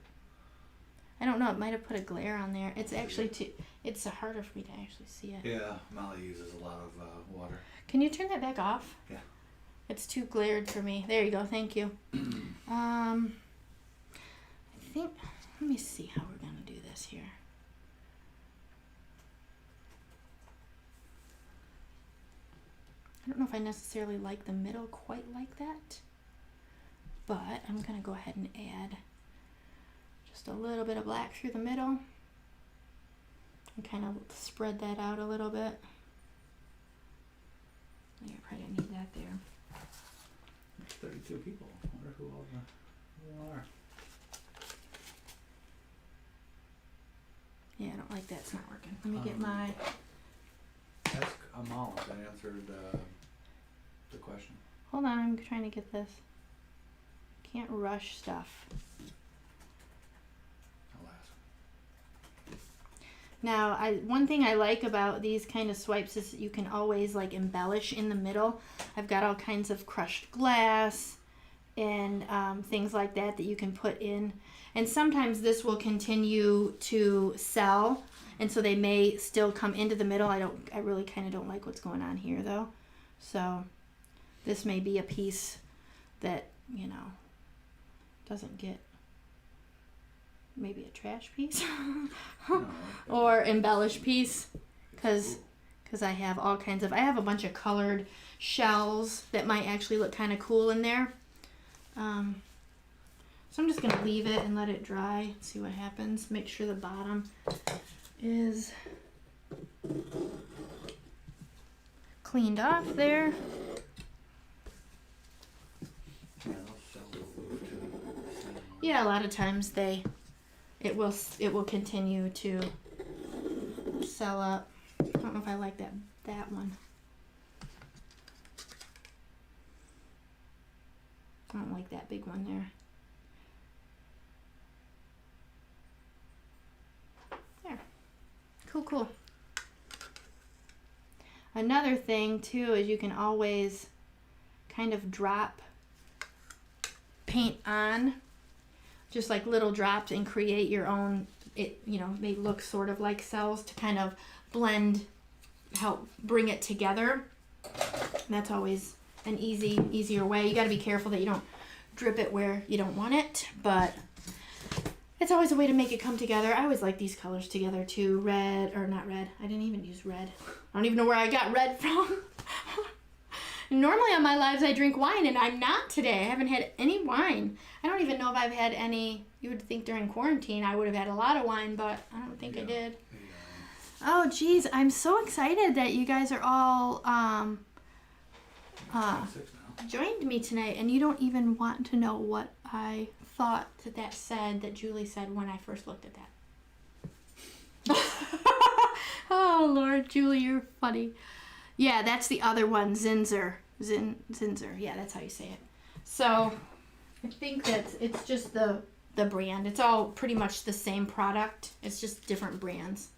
[SPEAKER 1] I don't know, it might have put a glare on there. It's actually it's harder for me to actually see it.
[SPEAKER 2] Yeah, Molly uses a lot of water.
[SPEAKER 1] Can you turn that back off?
[SPEAKER 2] Yeah.
[SPEAKER 1] It's too glared for me. There you go, thank you. I think, let me see how we're gonna do this here. I don't know if I necessarily like the middle quite like that, but I'm gonna go ahead and add just a little bit of black through the middle and kind of spread that out a little bit. I probably didn't need that there.
[SPEAKER 2] There's 32 people. I wonder who all are.
[SPEAKER 1] Yeah, I don't like that. It's not working. Let me get my...
[SPEAKER 2] Ask Amal if I answered the question.
[SPEAKER 1] Hold on, I'm trying to get this. Can't rush stuff.
[SPEAKER 2] I'll ask.
[SPEAKER 1] Now, one thing I like about these kind of swipes is you can always like embellish in the middle. I've got all kinds of crushed glass and things like that you can put in. And sometimes this will continue to sell, and so they may still come into the middle. I really kind of don't like what's going on here though. So this may be a piece that, you know, doesn't get, maybe a trash piece or embellished piece, because I have all kinds of, I have a bunch of colored shells that might actually look kind of cool in there. So I'm just going to leave it and let it dry, see what happens. Make sure the bottom is cleaned off there. Yeah, a lot of times it will continue to sell up. I don't know if I like that one. I don't like that big one there. There. Cool. Another thing too is you can always kind of drop paint on, just like little drops, and create your own, they look sort of like cells to kind of blend, help bring it together. And that's always an easier way. You got to be careful that you don't drip it where you don't want it, but it's always a way to make it come together. I always like these colors together too. Red, or not red. I didn't even use red. I don't even know where I got red from. Normally on my lives I drink wine, and I'm not today. I haven't had any wine. I don't even know if I've had any. You would think during quarantine I would have had a lot of wine, but I don't think I did. Yeah. Oh geez, I'm so excited that you guys are all joined me tonight, and you don't even want to know what I thought that said, that Julie said when I first looked at that. Oh Lord, Julie, you're funny. Yeah, that's the other one, Zinzer. Zinzer. Yeah, that's how you say it. So I think it's just the brand. It's all pretty much the same product. It's just different brands.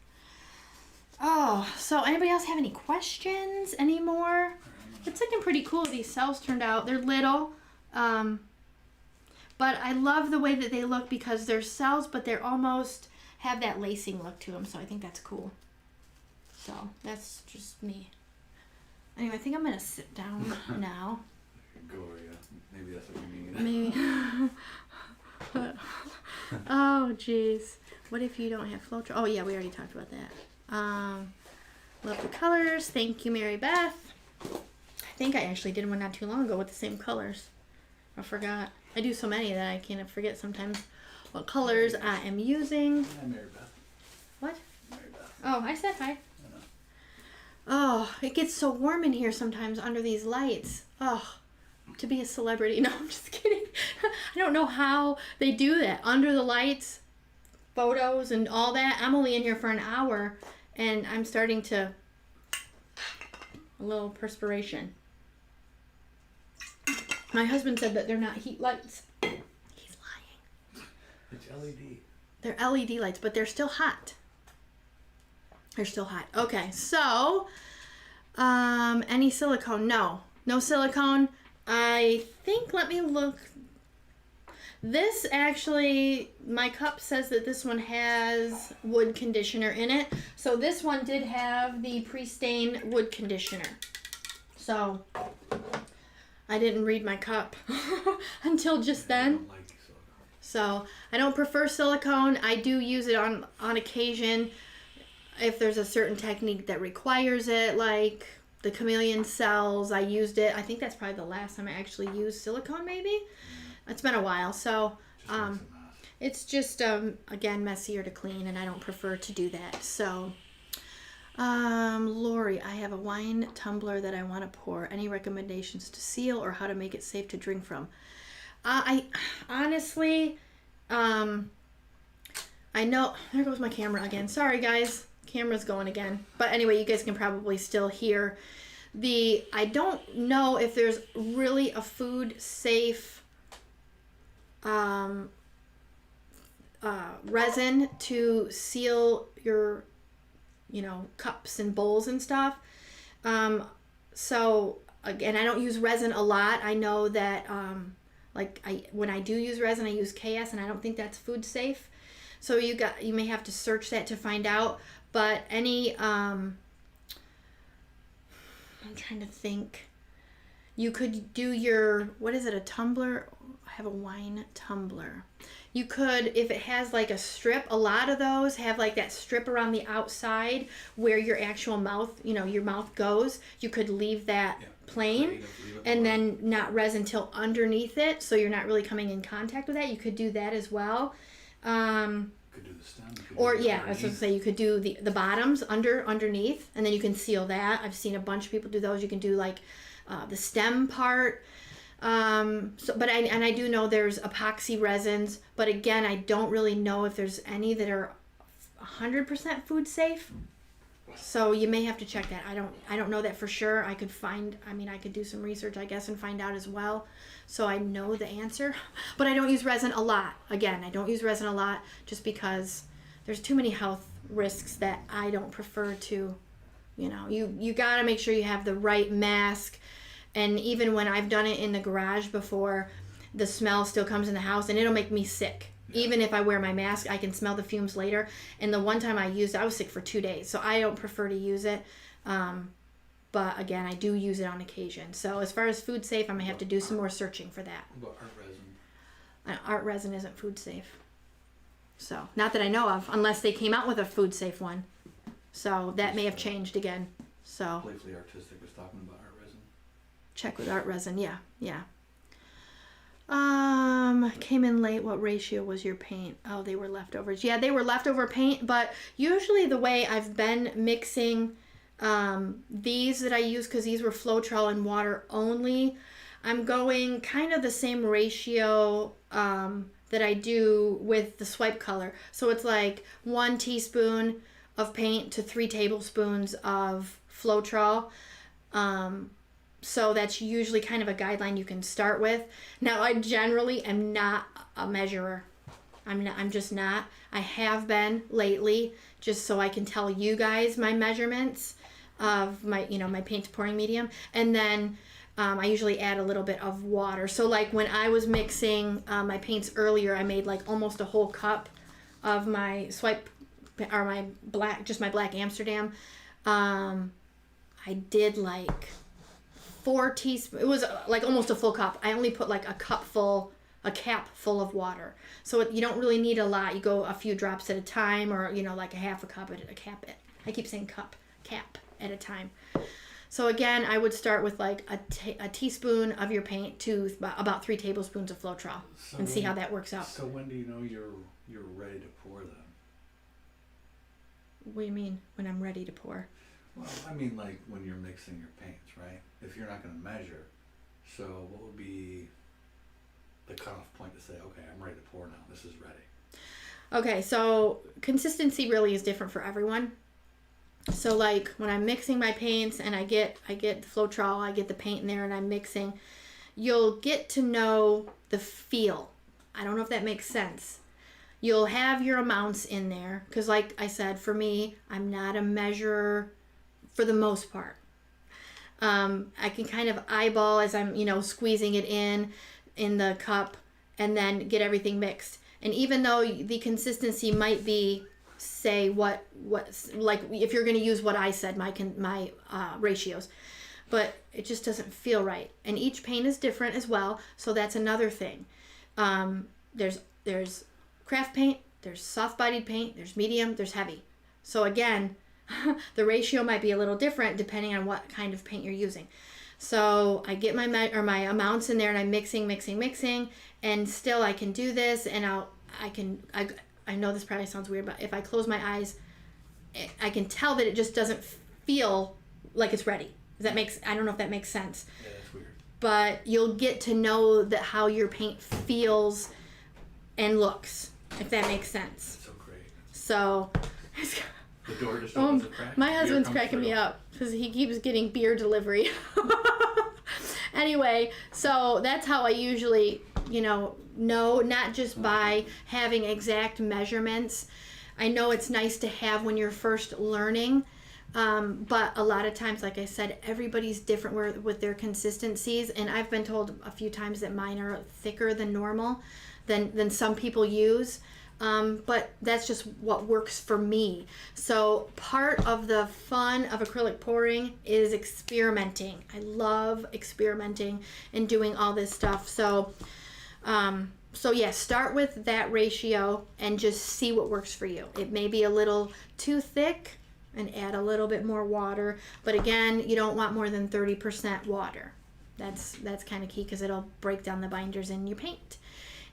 [SPEAKER 1] Oh, so anybody else have any questions anymore? It's looking pretty cool. These cells turned out. They're little, but I love the way that they look because they're cells, but they're almost have that lacing look to them. So I think that's cool. So that's just me. Anyway, I think I'm gonna sit down now.
[SPEAKER 2] Gloria, maybe that's what you mean.
[SPEAKER 1] Maybe. Oh, jeez. What if you don't have Floetrol? Oh yeah, we already talked about that. Love the colors. Thank you, Mary Beth. I think I actually did one not too long ago with the same colors. I forgot. I do so many that I can't forget sometimes what colors I am using.
[SPEAKER 2] Hi, Mary Beth.
[SPEAKER 1] What?
[SPEAKER 2] Mary Beth.
[SPEAKER 1] Oh, I said hi.
[SPEAKER 2] I know.
[SPEAKER 1] Oh, it gets so warm in here sometimes under these lights. Oh, to be a celebrity. No, I'm just kidding. I don't know how they do that. Under the lights, photos and all that. I'm only in here for an hour and I'm starting to, a little perspiration. My husband said that they're not heat lights. He's lying.
[SPEAKER 2] It's LED.
[SPEAKER 1] They're LED lights, but they're still hot. They're still hot. Okay, so, any silicone? No. No silicone. I think, let me look. This actually, my cup says that this one has wood conditioner in it. So this one did have the pre-stain wood conditioner. So, I didn't read my cup until just
[SPEAKER 2] I
[SPEAKER 1] then.
[SPEAKER 2] don't like silicone.
[SPEAKER 1] So, I don't prefer silicone. I do use it on occasion if there's a certain technique that requires it, like the chameleon cells. I used it. I think that's probably the last time I actually used silicone, maybe. It's been a while, so
[SPEAKER 2] Just makes a mess.
[SPEAKER 1] it's just again messier to clean, and I don't prefer to do that. So, Lori, I have a wine tumbler that I want to pour. Any recommendations to seal or how to make it safe to drink from? I honestly, I know. There goes my camera again. Sorry, guys. Camera's going again. But anyway, you guys can probably still hear I don't know if there's really a food safe resin to seal your, cups and bowls and stuff. So again, I don't use resin a lot. I know that when I do use resin, I use KS, and I don't think that's food safe. So you may have to search that to find out. But any I'm trying to think. You could do a tumbler? I have a wine tumbler. You could, if it has like a strip, a lot of those have like that strip around the outside where your actual mouth, your mouth goes. You could leave that plain
[SPEAKER 2] Leave it
[SPEAKER 1] and
[SPEAKER 2] alone.
[SPEAKER 1] then not resin till underneath it, so you're not really coming in contact with that. You could do that as well.
[SPEAKER 2] Could do the stem. Could
[SPEAKER 1] Or
[SPEAKER 2] do the
[SPEAKER 1] I was going to
[SPEAKER 2] underneath.
[SPEAKER 1] say you could do the bottoms underneath, and then you can seal that. I've seen a bunch of people do those. You can do like the stem part. I do know there's epoxy resins, but again, I don't really know if there's any that are 100% food safe. So you may have to check that. I don't know that for sure. I could do some research, I guess, and find out as well. So I know the answer, but I don't use resin a lot. Again, I don't use resin a lot just because there's too many health risks that I don't prefer to, you got to make sure you have the right mask. And even when I've done it in the garage before, the smell still comes in the house and it'll make me sick. Yeah. Even if I wear my mask, I can smell the fumes later. And the one time I used it, I was sick for 2 days. So I don't prefer to use it. But again, I do use it on occasion. So as far as food safe, I'm going to have to do some more searching for that.
[SPEAKER 2] What about art resin?
[SPEAKER 1] Art resin isn't food safe. So, not that I know of, unless they came out with a food safe one. So that may have changed again. So
[SPEAKER 2] Playfully Artistic was talking about art resin.
[SPEAKER 1] check with art resin. Yeah. Came in late. What ratio was your paint? Oh, they were leftovers. Yeah, they were leftover paint, but usually the way I've been mixing these that I use, because these were Floetrol and water only, I'm going kind of the same ratio that I do with the swipe color. So it's like 1 teaspoon of paint to 3 tablespoons of Floetrol. So that's usually kind of a guideline you can start with. Now, I generally am not a measurer. I'm just not. I have been lately, just so I can tell you guys my measurements of my, my paint pouring medium. And then I usually add a little bit of water. So like when I was mixing my paints earlier, I made like almost a whole cup of my swipe, or my black Amsterdam. I did like 4 teaspoons. It was like almost a full cup. I only put like a cap full of water. So you don't really need a lot. You go a few drops at a time, or like a half a cup at a cap. I keep saying cap at a time. So again, I would start with like a teaspoon of your paint to about 3 tablespoons of Floetrol and see how that works out.
[SPEAKER 2] So when do you know you're ready to pour then?
[SPEAKER 1] What do you mean when I'm ready to pour?
[SPEAKER 2] Well, I mean like when you're mixing your paints, right? If you're not going to measure, so what would be the cutoff point to say, okay, I'm ready to pour now. This is ready.
[SPEAKER 1] Okay, so consistency really is different for everyone. So like when I'm mixing my paints and I get the Floetrol, I get the paint in there and I'm mixing, you'll get to know the feel. I don't know if that makes sense. You'll have your amounts in there because like I said, for me, I'm not a measurer for the most part. I can kind of eyeball as I'm, squeezing it in the cup and then get everything mixed. And even though the consistency might be, say what like if you're going to use what I said, my ratios, but it just doesn't feel right. And each paint is different as well, so that's another thing. There's craft paint, there's soft-bodied paint, there's medium, there's heavy. So again, the ratio might be a little different depending on what kind of paint you're using. So I get my amounts in there and I'm mixing, and still I can do this, and I know this probably sounds weird, but if I close my eyes, I can tell that it just doesn't feel like it's ready. I don't know if that makes sense.
[SPEAKER 2] Yeah, that's weird.
[SPEAKER 1] But you'll get to know that how your paint feels and looks, if that makes sense.
[SPEAKER 2] That's so great.
[SPEAKER 1] So
[SPEAKER 2] the door just opens a crack.
[SPEAKER 1] My husband's cracking me up because he keeps getting beer delivery. Anyway, so that's how I usually, know, not just by having exact measurements. I know it's nice to have when you're first learning, but a lot of times, like I said, everybody's different with their consistencies, and I've been told a few times that mine are thicker than normal, than some people use. But that's just what works for me. So part of the fun of acrylic pouring is experimenting. I love experimenting and doing all this stuff. So yeah, start with that ratio and just see what works for you. It may be a little too thick and add a little bit more water. But again, you don't want more than 30% water. That's kind of key because it'll break down the binders in your paint.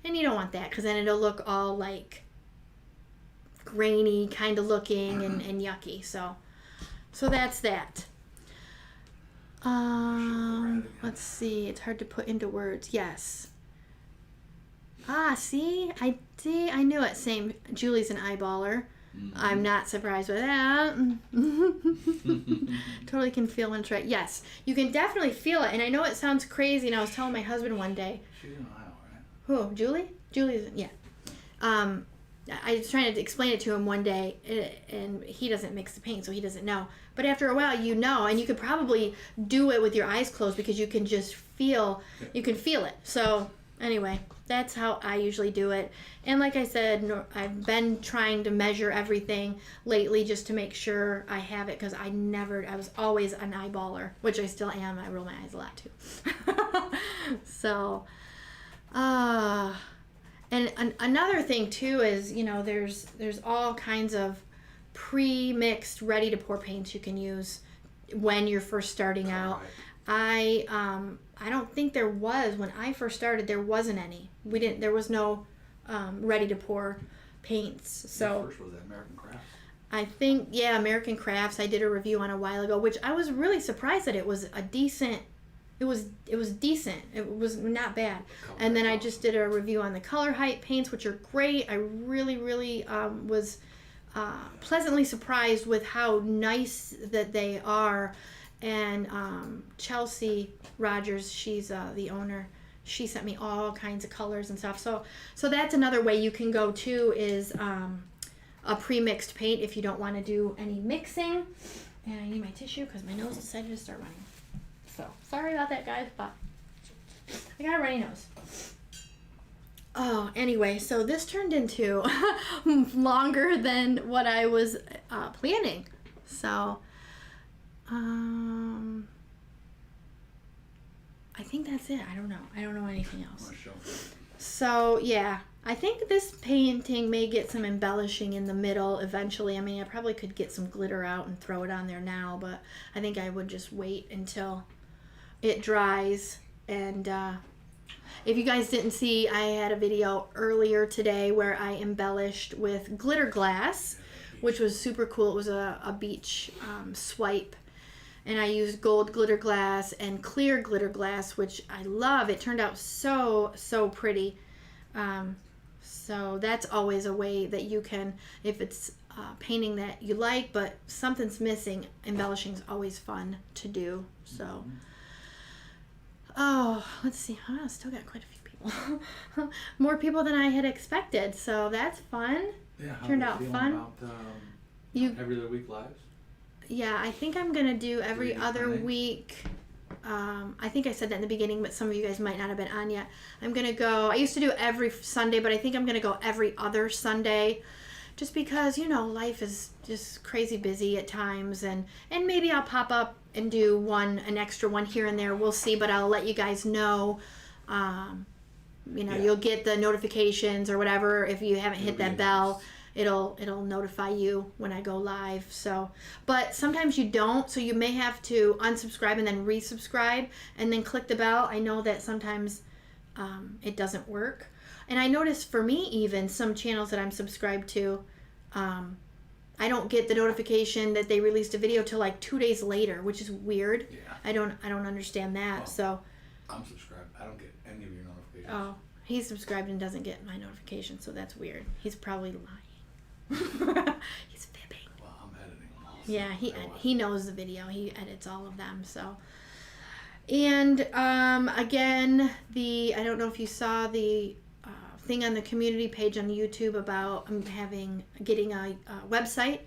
[SPEAKER 1] And you don't want that because then it'll look all like grainy kind of looking and yucky. So that's that. Let's see. It's hard to put into words. Yes. See? I knew it. Same. Julie's an eyeballer. Mm-hmm. I'm not surprised with that. Totally can feel and try. Yes, you can definitely feel it. And I know it sounds crazy. And I was telling my husband one day.
[SPEAKER 2] She's an aisle, right?
[SPEAKER 1] Who? Julie? Julie's, yeah. I was trying to explain it to him one day, and he doesn't mix the paint, so he doesn't know. But after a while, and you could probably do it with your eyes closed because you can just feel it. So anyway, that's how I usually do it. And like I said, I've been trying to measure everything lately just to make sure I have it because I was always an eyeballer, which I still am. I roll my eyes a lot too. So, and another thing too is, there's all kinds of pre-mixed, ready-to-pour paints you can use when you're first starting out. I don't think there was, when I first started, there wasn't any. There was no ready-to-pour paints. So
[SPEAKER 2] The first was American Crafts.
[SPEAKER 1] I think, American Crafts. I did a review on a while ago, which I was really surprised that it was a decent. It was decent. It was not bad. And then I just did a review on the Color Height paints, which are great. I really, really was pleasantly surprised with how nice that they are. And Chelsea Rogers, she's the owner. She sent me all kinds of colors and stuff. So that's another way you can go too, is a pre-mixed paint if you don't want to do any mixing. And I need my tissue because my nose decided to start running. So, sorry about that, guys, but I got a runny nose. Oh, anyway, so this turned into longer than what I was planning. So, I think that's it. I don't know anything else. So, yeah, I think this painting may get some embellishing in the middle eventually. I mean, I probably could get some glitter out and throw it on there now, but I think I would just wait until it dries. And if you guys didn't see, I had a video earlier today where I embellished with glitter glass, which was super cool. It was a beach swipe. And I used gold glitter glass and clear glitter glass, which I love. It turned out so, so pretty. So that's always a way that you can, if it's painting that you like, but something's missing, embellishing is always fun to do. So, oh, let's see. Oh, I still got quite a few people. More people than I had expected. So that's fun.
[SPEAKER 2] Yeah, how
[SPEAKER 1] Turned
[SPEAKER 2] are you
[SPEAKER 1] out
[SPEAKER 2] feeling
[SPEAKER 1] fun.
[SPEAKER 2] About, every other week lives?
[SPEAKER 1] Yeah, I think I'm going to do every
[SPEAKER 2] 3D
[SPEAKER 1] other
[SPEAKER 2] printing?
[SPEAKER 1] week. I think I said that in the beginning, but some of you guys might not have been on yet. I'm going to go, I used to do every Sunday, but I think I'm going to go every other Sunday just because, you know, life is just crazy busy at times. And maybe I'll pop up and do an extra one here and there. We'll see, but I'll let you guys know. You know,
[SPEAKER 2] Yeah.
[SPEAKER 1] You'll get the notifications or whatever. If you haven't hit
[SPEAKER 2] It'll be
[SPEAKER 1] that
[SPEAKER 2] in
[SPEAKER 1] bell,
[SPEAKER 2] this.
[SPEAKER 1] it'll notify you when I go live. So, but sometimes you don't, so you may have to unsubscribe and then resubscribe and then click the bell. I know that sometimes it doesn't work. And I noticed for me, even some channels that I'm subscribed to, I don't get the notification that they released a video till like 2 days later, which is weird.
[SPEAKER 2] Yeah.
[SPEAKER 1] I don't understand that.
[SPEAKER 2] Well,
[SPEAKER 1] So,
[SPEAKER 2] I'm subscribed. I don't get any of your notifications.
[SPEAKER 1] oh, he's subscribed and doesn't get my notification, so that's weird. He's probably lying. He's fibbing.
[SPEAKER 2] Well, I'm editing them all. so
[SPEAKER 1] Yeah,
[SPEAKER 2] I watch
[SPEAKER 1] he knows the video. He edits all of them. So, and again, I don't know if you saw the thing on the community page on YouTube about getting a website,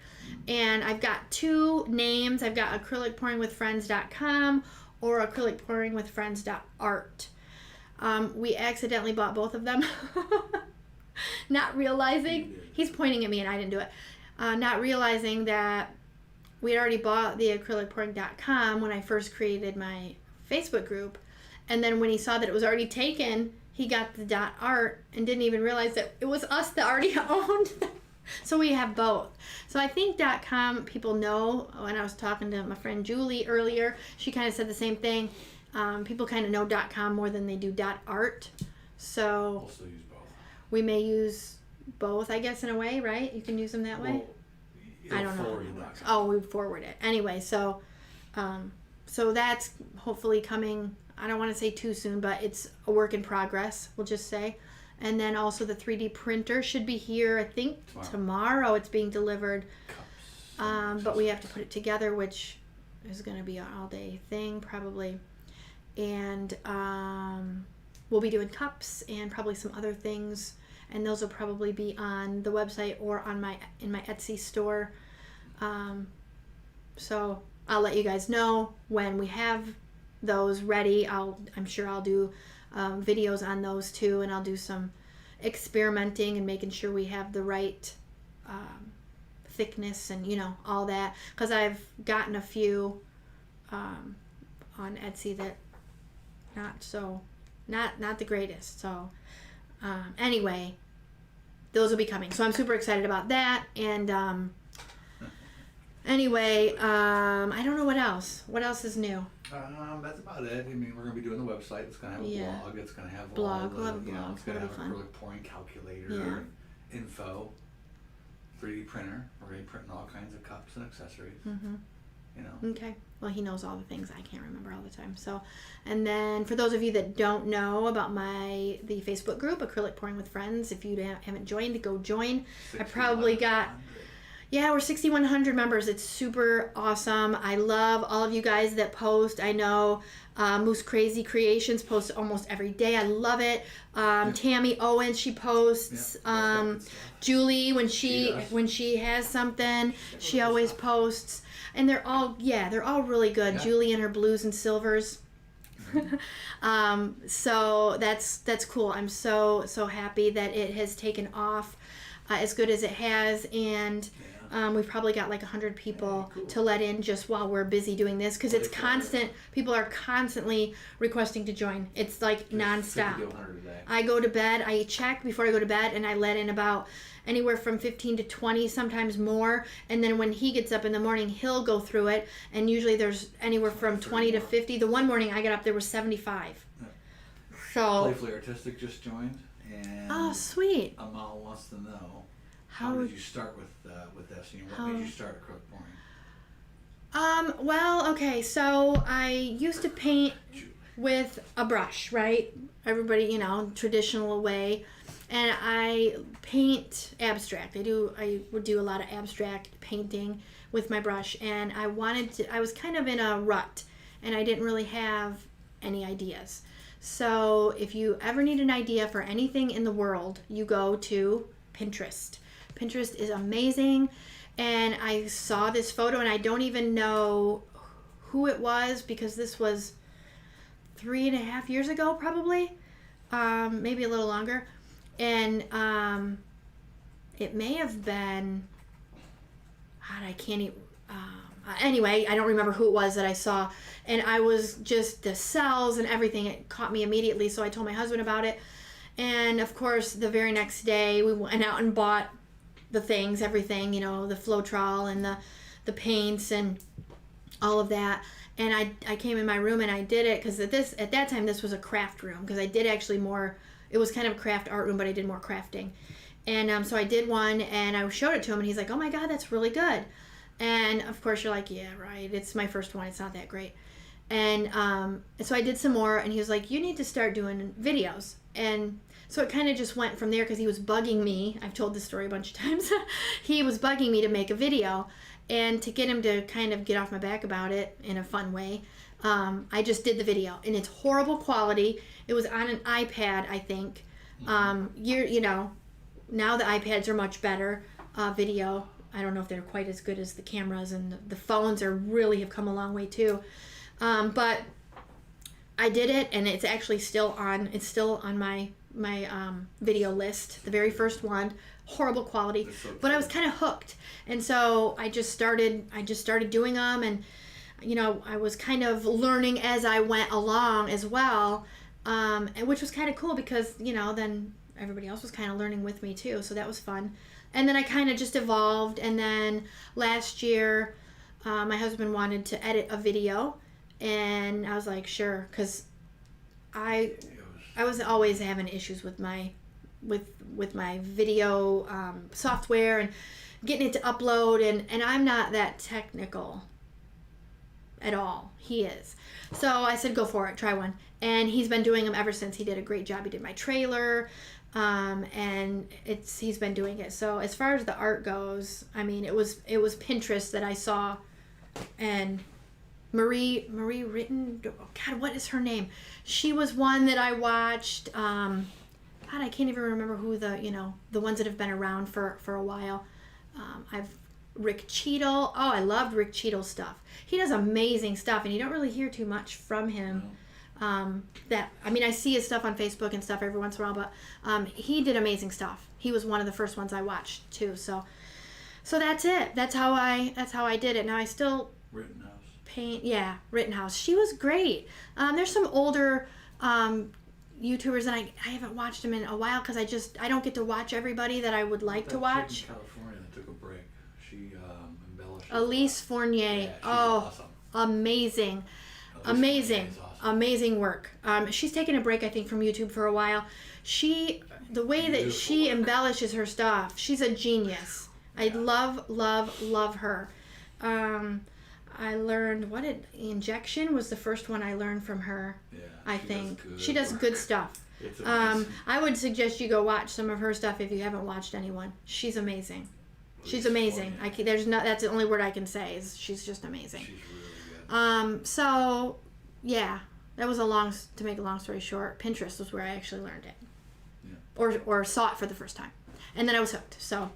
[SPEAKER 1] and I've got two names. I've got acrylicpouringwithfriends.com or acrylicpouringwithfriends.art. We accidentally bought both of them. Not realizing, he's pointing at me and I didn't do it. Not realizing that we had already bought the acrylicpouring.com when I first created my Facebook group. And then when he saw that it was already taken, he got the .art and didn't even realize that it was us that already owned them. So we have both. So I think .com people know. When I was talking to my friend Julie earlier, she kind of said the same thing. People kind of know .com more than they do .art. So
[SPEAKER 2] Also use both.
[SPEAKER 1] we may use both, I guess, in a way, right? You can use them that way.
[SPEAKER 2] Well,
[SPEAKER 1] I don't know.
[SPEAKER 2] forward you that.
[SPEAKER 1] Oh, we forward it anyway. So, so that's hopefully coming. I don't want to say too soon, but it's a work in progress. We'll just say, and then also the 3D printer should be here. I think tomorrow it's being delivered.
[SPEAKER 2] Cups.
[SPEAKER 1] But we have to put it together, which is going to be an all-day thing probably, and we'll be doing cups and probably some other things, and those will probably be on the website or on in my Etsy store. So I'll let you guys know when we have those ready. I'm sure I'll do videos on those too, and I'll do some experimenting and making sure we have the right thickness and all that, because I've gotten a few on Etsy that not the greatest. So anyway, those will be coming, so I'm super excited about that. And anyway, I don't know what else is new.
[SPEAKER 2] That's about it. I mean, we're going to be doing the website. It's going to have a blog. It's going to have
[SPEAKER 1] Blog.
[SPEAKER 2] all the,
[SPEAKER 1] We'll have a blog.
[SPEAKER 2] it's going to
[SPEAKER 1] That'll
[SPEAKER 2] have
[SPEAKER 1] be
[SPEAKER 2] a
[SPEAKER 1] fun.
[SPEAKER 2] acrylic pouring calculator, info, 3D printer. We're going to be printing all kinds of cups and accessories.
[SPEAKER 1] Mm-hmm.
[SPEAKER 2] Okay.
[SPEAKER 1] Well, he knows all the things I can't remember all the time. So, and then for those of you that don't know about the Facebook group, Acrylic Pouring with Friends, if you haven't joined, go join. I probably got... Yeah, we're 6,100 members. It's super awesome. I love all of you guys that post. I know Moose Crazy Creations posts almost every day. I love it. Tammy Owens, she posts. Julie, when she has something, she always posts. And they're all really good. Yeah. Julie and her blues and silvers. So that's cool. I'm so happy that it has taken off as good as it has, and We've probably got like 100 people
[SPEAKER 2] Cool.
[SPEAKER 1] to let in just while we're busy doing this because it's constant. People are constantly requesting to join. It's like nonstop.
[SPEAKER 2] 50 to 100 a day.
[SPEAKER 1] I go to bed, I check before I go to bed, and I let in about anywhere from 15 to 20, sometimes more. And then when he gets up in the morning, he'll go through it, and usually there's anywhere from 20 to 50. The one morning I got up, there were 75.
[SPEAKER 2] Yeah.
[SPEAKER 1] So.
[SPEAKER 2] Playfully Artistic just joined, and
[SPEAKER 1] Oh, sweet.
[SPEAKER 2] Amal wants to know
[SPEAKER 1] How
[SPEAKER 2] did you start with this? You know, what made you start acrylic pouring?
[SPEAKER 1] Well, okay, so I used to paint with a brush, right? Everybody, you know, traditional way. And I paint abstract. I would do a lot of abstract painting with my brush, and I was kind of in a rut, and I didn't really have any ideas. So if you ever need an idea for anything in the world, you go to Pinterest. Pinterest is amazing. And I saw this photo, and I don't even know who it was because this was 3.5 years ago, probably, maybe a little longer. And it may have been, God, I can't even, anyway, I don't remember who it was that I saw. And I was just, the cells and everything, it caught me immediately. So I told my husband about it. And of course, the very next day, we went out and bought the things, everything, you know, the Floetrol and the paints and all of that. And I came in my room and I did it because at that time this was a craft room, because I did actually more, it was kind of a craft art room, but I did more crafting. And so I did one and I showed it to him and he's like, oh my God, that's really good. And of course you're like, yeah, right, it's my first one, it's not that great. And so I did some more and he was like, you need to start doing videos. And so it kind of just went from there because he was bugging me. I've told this story a bunch of times. He was bugging me to make a video, and to get him to kind of get off my back about it in a fun way, I just did the video, and it's horrible quality. It was on an iPad, I think. You know, now the iPads are much better video. I don't know if they're quite as good as the cameras, and the phones have come a long way too. But I did it, and it's actually still on my video list, the very first one. Horrible quality, but I was kind of hooked, and so I just started doing them, and you know, I was kind of learning as I went along as well, and which was kind of cool because, you know, then everybody else was kind of learning with me too, so that was fun. And then I kind of just evolved, and then last year my husband wanted to edit a video, and I was like, sure, because I was always having issues with my video software and getting it to upload, and I'm not that technical at all. He is. So I said, go for it, try one. And he's been doing them ever since. He did a great job. He did my trailer, and he's been doing it. So as far as the art goes, I mean, it was Pinterest that I saw, and Marie Ritten, God, what is her name? She was one that I watched. God, I can't even remember who the ones that have been around for a while. Rick Cheadle. Oh, I loved Rick Cheadle's stuff. He does amazing stuff, and you don't really hear too much from him. I see his stuff on Facebook and stuff every once in a while, but he did amazing stuff. He was one of the first ones I watched too. So that's it. That's how I did it. Now I still
[SPEAKER 2] Rittenhouse.
[SPEAKER 1] paint. Yeah, Rittenhouse. She was great. There's some older YouTubers, and I haven't watched them in a while because I don't get to watch everybody that I would like to watch.
[SPEAKER 2] Chick in California that took a break. She embellished.
[SPEAKER 1] Elise Fournier.
[SPEAKER 2] Yeah, she's
[SPEAKER 1] awesome. Amazing.
[SPEAKER 2] Amazing. Awesome.
[SPEAKER 1] Amazing work. She's taken a break, I think, from YouTube for a while. The way that she embellishes her stuff, she's a genius. I love her. I learned Injection was the first one I learned from her. Yeah, I think she does good stuff. It's amazing. I would suggest you go watch some of her stuff if you haven't watched anyone. She's amazing. She's amazing. That's the only word I can say is she's just amazing. She's really good. So yeah, that was to make a long story short, Pinterest was where I actually learned it. Yeah. Or saw it for the first time. And then I was hooked. So,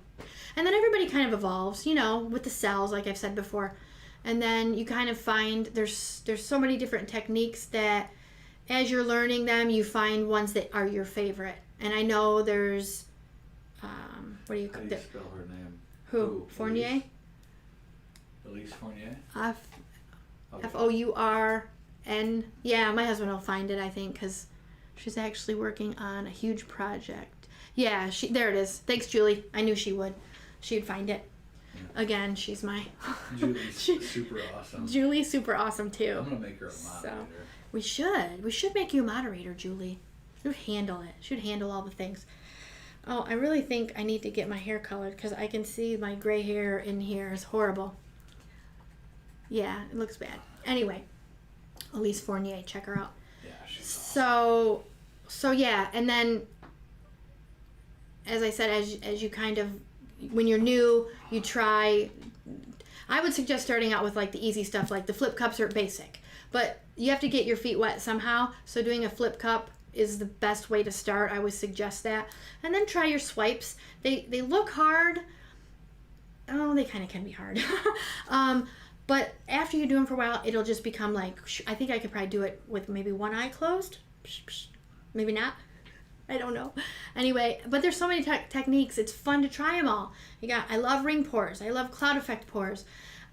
[SPEAKER 1] and then everybody kind of evolves, you know, with the cells, like I've said before. And then you kind of find there's so many different techniques that as you're learning them, you find ones that are your favorite. And I know there's,
[SPEAKER 2] How do you spell her name?
[SPEAKER 1] Who? Fournier?
[SPEAKER 2] Elise Fournier?
[SPEAKER 1] Fourn. Yeah, my husband will find it, I think, because she's actually working on a huge project. Yeah, there it is. Thanks, Julie. I knew she would. She'd find it. Yeah. Again, she's my...
[SPEAKER 2] Julie's super awesome.
[SPEAKER 1] Julie's super awesome, too.
[SPEAKER 2] I'm going to make her a moderator.
[SPEAKER 1] So, we should. We should make you a moderator, Julie. She would handle it. She would handle all the things. Oh, I really think I need to get my hair colored because I can see my gray hair in here is horrible. Yeah, it looks bad. Anyway, Elise Fournier, check her out.
[SPEAKER 2] Yeah, she's awesome.
[SPEAKER 1] So yeah, and then, as I said, as you kind of, when you're new, you try, I would suggest starting out with like the easy stuff, like the flip cups are basic, but you have to get your feet wet somehow, so doing a flip cup is the best way to start. I would suggest that. And then try your swipes. They look hard. Oh, they kind of can be hard. But after you do them for a while, it'll just become like, I think I could probably do it with maybe one eye closed. Maybe not. I don't know. Anyway, but there's so many techniques. It's fun to try them all. I love ring pours. I love cloud effect pours.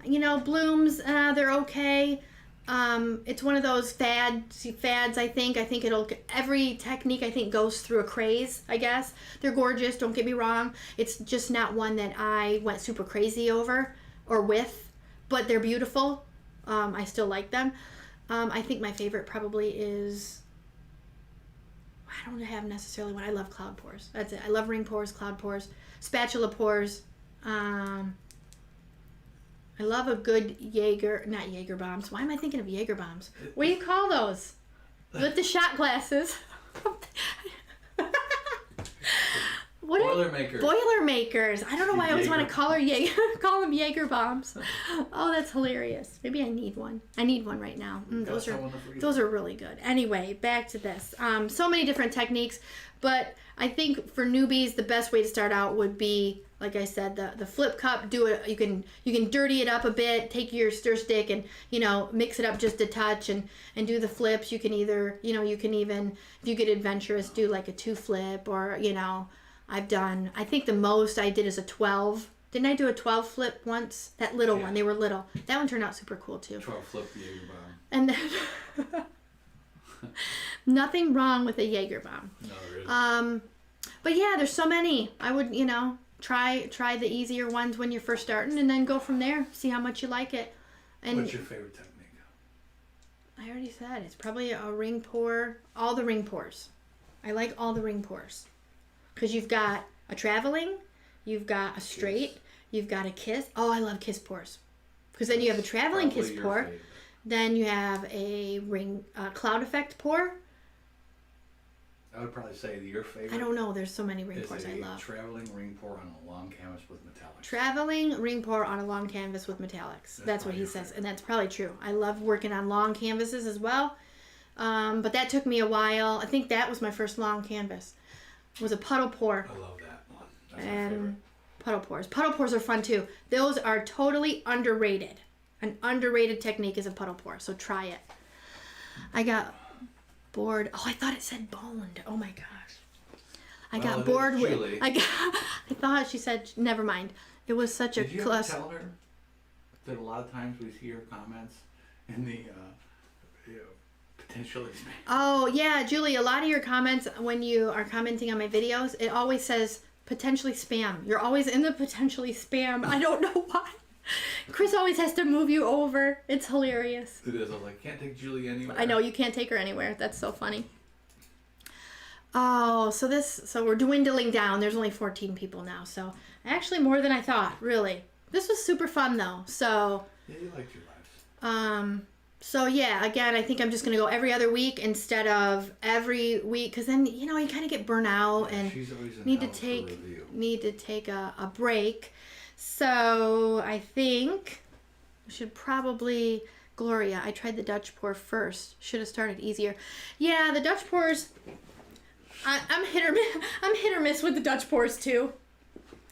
[SPEAKER 1] You know, blooms, they're okay. It's one of those fads, I think. I think every technique, I think, goes through a craze, I guess. They're gorgeous, don't get me wrong. It's just not one that I went super crazy over or with, but they're beautiful. I still like them. I think my favorite probably is, I don't have necessarily one. I love cloud pours. That's it. I love ring pours, cloud pours, spatula pours. I love a good not Jaeger bombs. Why am I thinking of Jaeger bombs? What do you call those? With the shot glasses. Boilermakers. I don't know why I always want to call them Jaeger bombs. Oh, that's hilarious. Maybe I need one. I need one right now. Those are really good. Anyway, back to this. So many different techniques, but I think for newbies, the best way to start out would be, like I said, the flip cup. Do it. You can dirty it up a bit. Take your stir stick and mix it up just a touch and do the flips. You can either you can even, if you get adventurous, do like a 2 flip or I think the most I did is a 12. Didn't I do a 12 flip once? That little one. They were little. That one turned out super cool too.
[SPEAKER 2] 12 flip Jaeger bomb.
[SPEAKER 1] And then nothing wrong with a Jaeger bomb.
[SPEAKER 2] No, there isn't.
[SPEAKER 1] But yeah, there's so many. I would try the easier ones when you're first starting, and then go from there. See how much you like it. And
[SPEAKER 2] what's your favorite technique?
[SPEAKER 1] I already said it's probably a ring pour. All the ring pours. I like all the ring pours. Because you've got a traveling, you've got a straight, you've got a kiss. Oh, I love kiss pours. Because then you have a traveling kiss pour. Favorite. Then you have a ring cloud effect pour.
[SPEAKER 2] I would probably say your favorite.
[SPEAKER 1] I don't know. There's so many ring pours I love.
[SPEAKER 2] Traveling ring pour on a long canvas with metallics.
[SPEAKER 1] Traveling ring pour on a long canvas with metallics. That's what he says. And that's probably true. I love working on long canvases as well. But that took me a while. I think that was my first long canvas. Was a puddle pour.
[SPEAKER 2] I love that one. That's my favorite.
[SPEAKER 1] Puddle pours. Puddle pours are fun too. Those are totally underrated. An underrated technique is a puddle pour. So try it. I got bored. Oh, I thought it said boned. Oh my gosh. I got bored with. I thought she said. Never mind. It was such a.
[SPEAKER 2] Did you ever tell her that a lot of times we see her comments in the. Potentially spam. Oh
[SPEAKER 1] yeah, Julie, a lot of your comments when you are commenting on my videos, it always says potentially spam. You're always in the potentially spam. I don't know why. Chris always has to move you over. It's hilarious.
[SPEAKER 2] It is. I was like, can't take Julie anywhere.
[SPEAKER 1] I know, you can't take her anywhere. That's so funny. Oh, so we're dwindling down. There's only 14 people now, so actually more than I thought, really. This was super fun though. So
[SPEAKER 2] yeah, you liked your lives.
[SPEAKER 1] So yeah, again, I think I'm just gonna go every other week instead of every week, because then you kind of get burnt out and need to take a break. So I think we should probably Gloria. I tried the Dutch pour first. Should have started easier. Yeah, the Dutch pours. I'm hit or miss. I'm hit or miss with the Dutch pours too.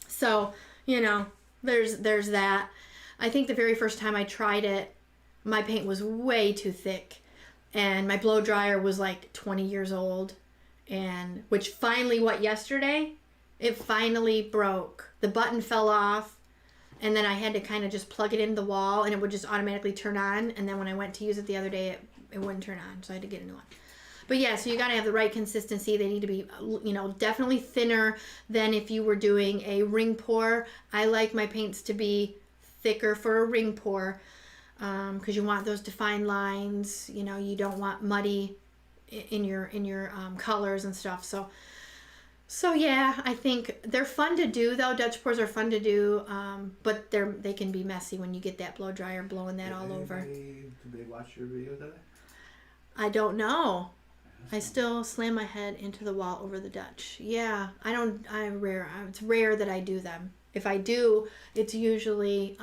[SPEAKER 1] So there's that. I think the very first time I tried it, my paint was way too thick, and my blow dryer was like 20 years old, and which finally, yesterday, it finally broke. The button fell off, and then I had to kind of just plug it into the wall, and it would just automatically turn on. And then when I went to use it the other day, it wouldn't turn on, so I had to get a new one. But yeah, so you got to have the right consistency. They need to be, you know, definitely thinner than if you were doing a ring pour. I like my paints to be thicker for a ring pour, because you want those defined lines. You know, you don't want muddy in your colors and stuff. So yeah, I think they're fun to do though. Dutch pours are fun to do, but they can be messy when you get that blow dryer blowing that all over.
[SPEAKER 2] Did they watch your video today?
[SPEAKER 1] I don't know. I still slam my head into the wall over the Dutch. Yeah, it's rare that I do them. If I do, it's usually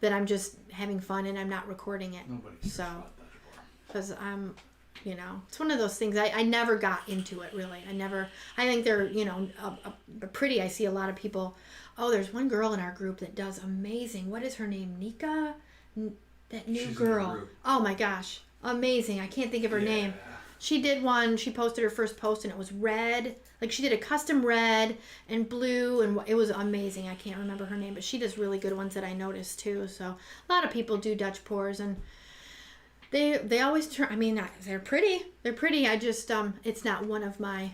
[SPEAKER 1] that I'm just having fun and I'm not recording it.
[SPEAKER 2] Nobody cares about Dutch pour.
[SPEAKER 1] Because I'm, you know, it's one of those things. I never got into it, really. I think they're, you know, pretty. I see a lot of people. Oh, there's one girl in our group that does amazing. What is her name? Nika? That new
[SPEAKER 2] She's
[SPEAKER 1] girl. Oh my gosh. Amazing. I can't think of her name. She did one. She posted her first post and it was red. Like she did a custom red and blue, and it was amazing. I can't remember her name, but she does really good ones that I noticed too. So a lot of people do Dutch pours, and they always turn. I mean, they're pretty. They're pretty. I just it's not one of my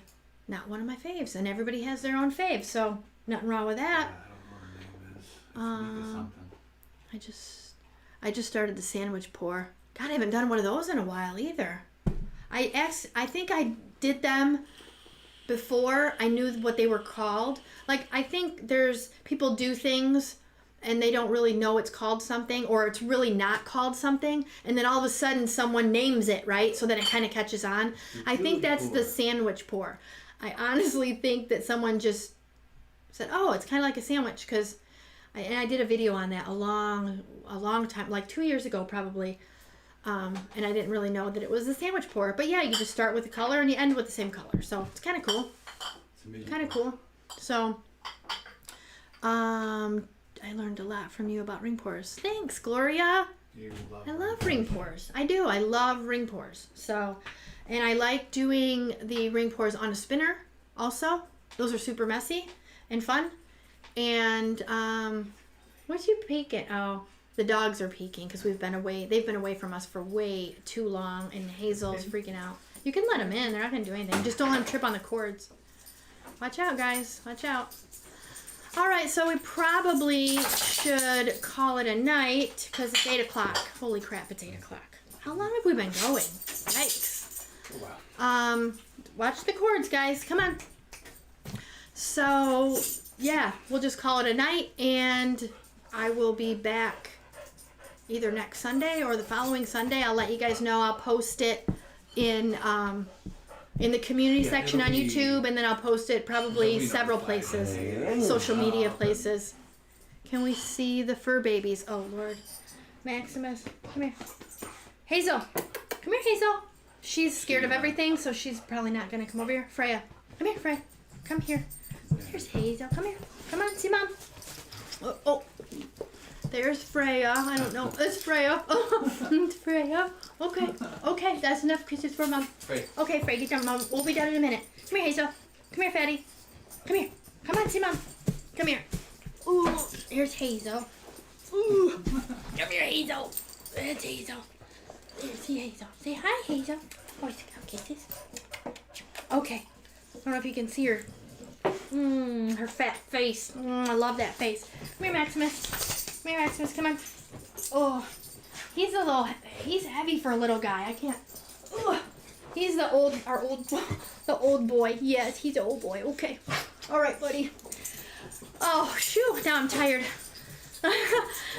[SPEAKER 1] faves, and everybody has their own fave. So nothing wrong with that.
[SPEAKER 2] Yeah, I don't know what her name is. It's Mika something.
[SPEAKER 1] I just started the sandwich pour. God, I haven't done one of those in a while either. I think I did them before I knew what they were called. Like, I think there's people do things and they don't really know it's called something, or it's really not called something, and then all of a sudden someone names it, right? So then it kind of catches on. I think that's the sandwich pour. I honestly think that someone just said, oh, it's kind of like a sandwich, because I did a video on that a long time, like 2 years ago probably. And I didn't really know that it was a sandwich pour. But yeah, you just start with the color and you end with the same color. So it's kind of cool. Kind of cool. So, I learned a lot from you about ring pours. Thanks, Gloria. I love ring pours. I do. I love ring pours. So, and I like doing the ring pours on a spinner also. Those are super messy and fun. And, what's you peeking? Oh. The dogs are peeking because we've been away. They've been away from us for way too long, and Hazel's freaking out. You can let them in. They're not going to do anything. Just don't let them trip on the cords. Watch out, guys. Watch out. All right, so we probably should call it a night because it's 8 o'clock. Holy crap, it's 8 o'clock. How long have we been going? Yikes.
[SPEAKER 2] Wow.
[SPEAKER 1] Watch the cords, guys. Come on. So, yeah, we'll just call it a night, and I will be back either next Sunday or the following Sunday. I'll let you guys know. I'll post it in the community section on YouTube, and then I'll post it probably several places, social media places. Can we see the fur babies? Oh, Lord. Maximus, come here. Hazel, come here, Hazel. She's scared of everything, so she's probably not going to come over here. Freya, come here, Freya. Come here. Here's Hazel. Come here. Come on, see Mom. Oh. There's Freya. I don't know. It's Freya. It's Freya. Okay, that's enough kisses for Mom.
[SPEAKER 2] Freya.
[SPEAKER 1] Okay, Freya, get down, Mom. We'll be down in a minute. Come here, Hazel. Come here, Fatty. Come here. Come on, see Mom. Come here. Ooh, here's Hazel. Ooh. Come here, Hazel. It's Hazel. There's Hazel. Say hi, Hazel. Oh, kisses. Okay. I don't know if you can see her. Her fat face. I love that face. Come here, Maximus. Come here, Maximus. Come on. Oh, he's heavy for a little guy. I can't. Oh, he's the old boy. Yes, he's an old boy. Okay. All right, buddy. Oh, shoot. Now I'm tired.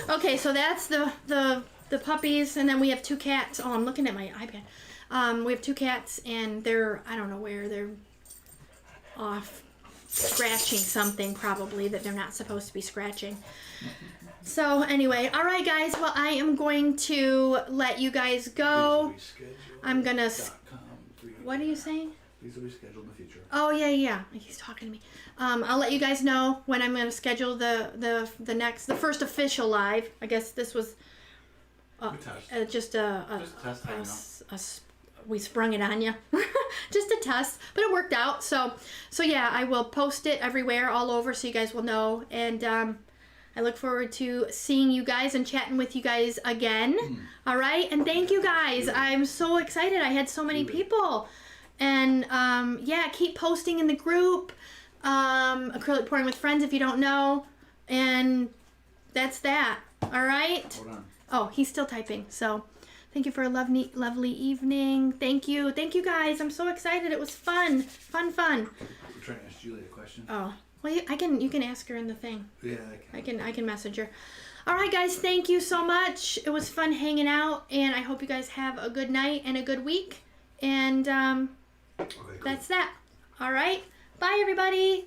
[SPEAKER 1] Okay, so that's the puppies, and then we have 2 cats. Oh, I'm looking at my iPad. We have 2 cats, and I don't know where, they're off scratching something probably that they're not supposed to be scratching. So anyway, all right, guys. Well, I am going to let you guys go. I'm gonna. What are you saying?
[SPEAKER 2] These will be scheduled in the future.
[SPEAKER 1] Oh yeah. He's talking to me. I'll let you guys know when I'm gonna schedule the first official live. I guess this was just a test. We sprung it on you. Just a test, but it worked out. So yeah, I will post it everywhere, all over, so you guys will know. And I I look forward to seeing you guys and chatting with you guys again. All right, and thank you guys. I'm so excited. I had so many people, and yeah, keep posting in the group. Acrylic pouring with friends if you don't know, and that's that. All right.
[SPEAKER 2] Hold on.
[SPEAKER 1] Oh, he's still typing. So, thank you for a lovely evening. Thank you guys. I'm so excited. It was fun.
[SPEAKER 2] We're trying to ask Julie a question.
[SPEAKER 1] Oh, well, you can ask her in the thing.
[SPEAKER 2] Yeah,
[SPEAKER 1] I can message her. All right, guys. Thank you so much. It was fun hanging out, and I hope you guys have a good night and a good week. And
[SPEAKER 2] Okay, cool.
[SPEAKER 1] that's that. All right. Bye, everybody.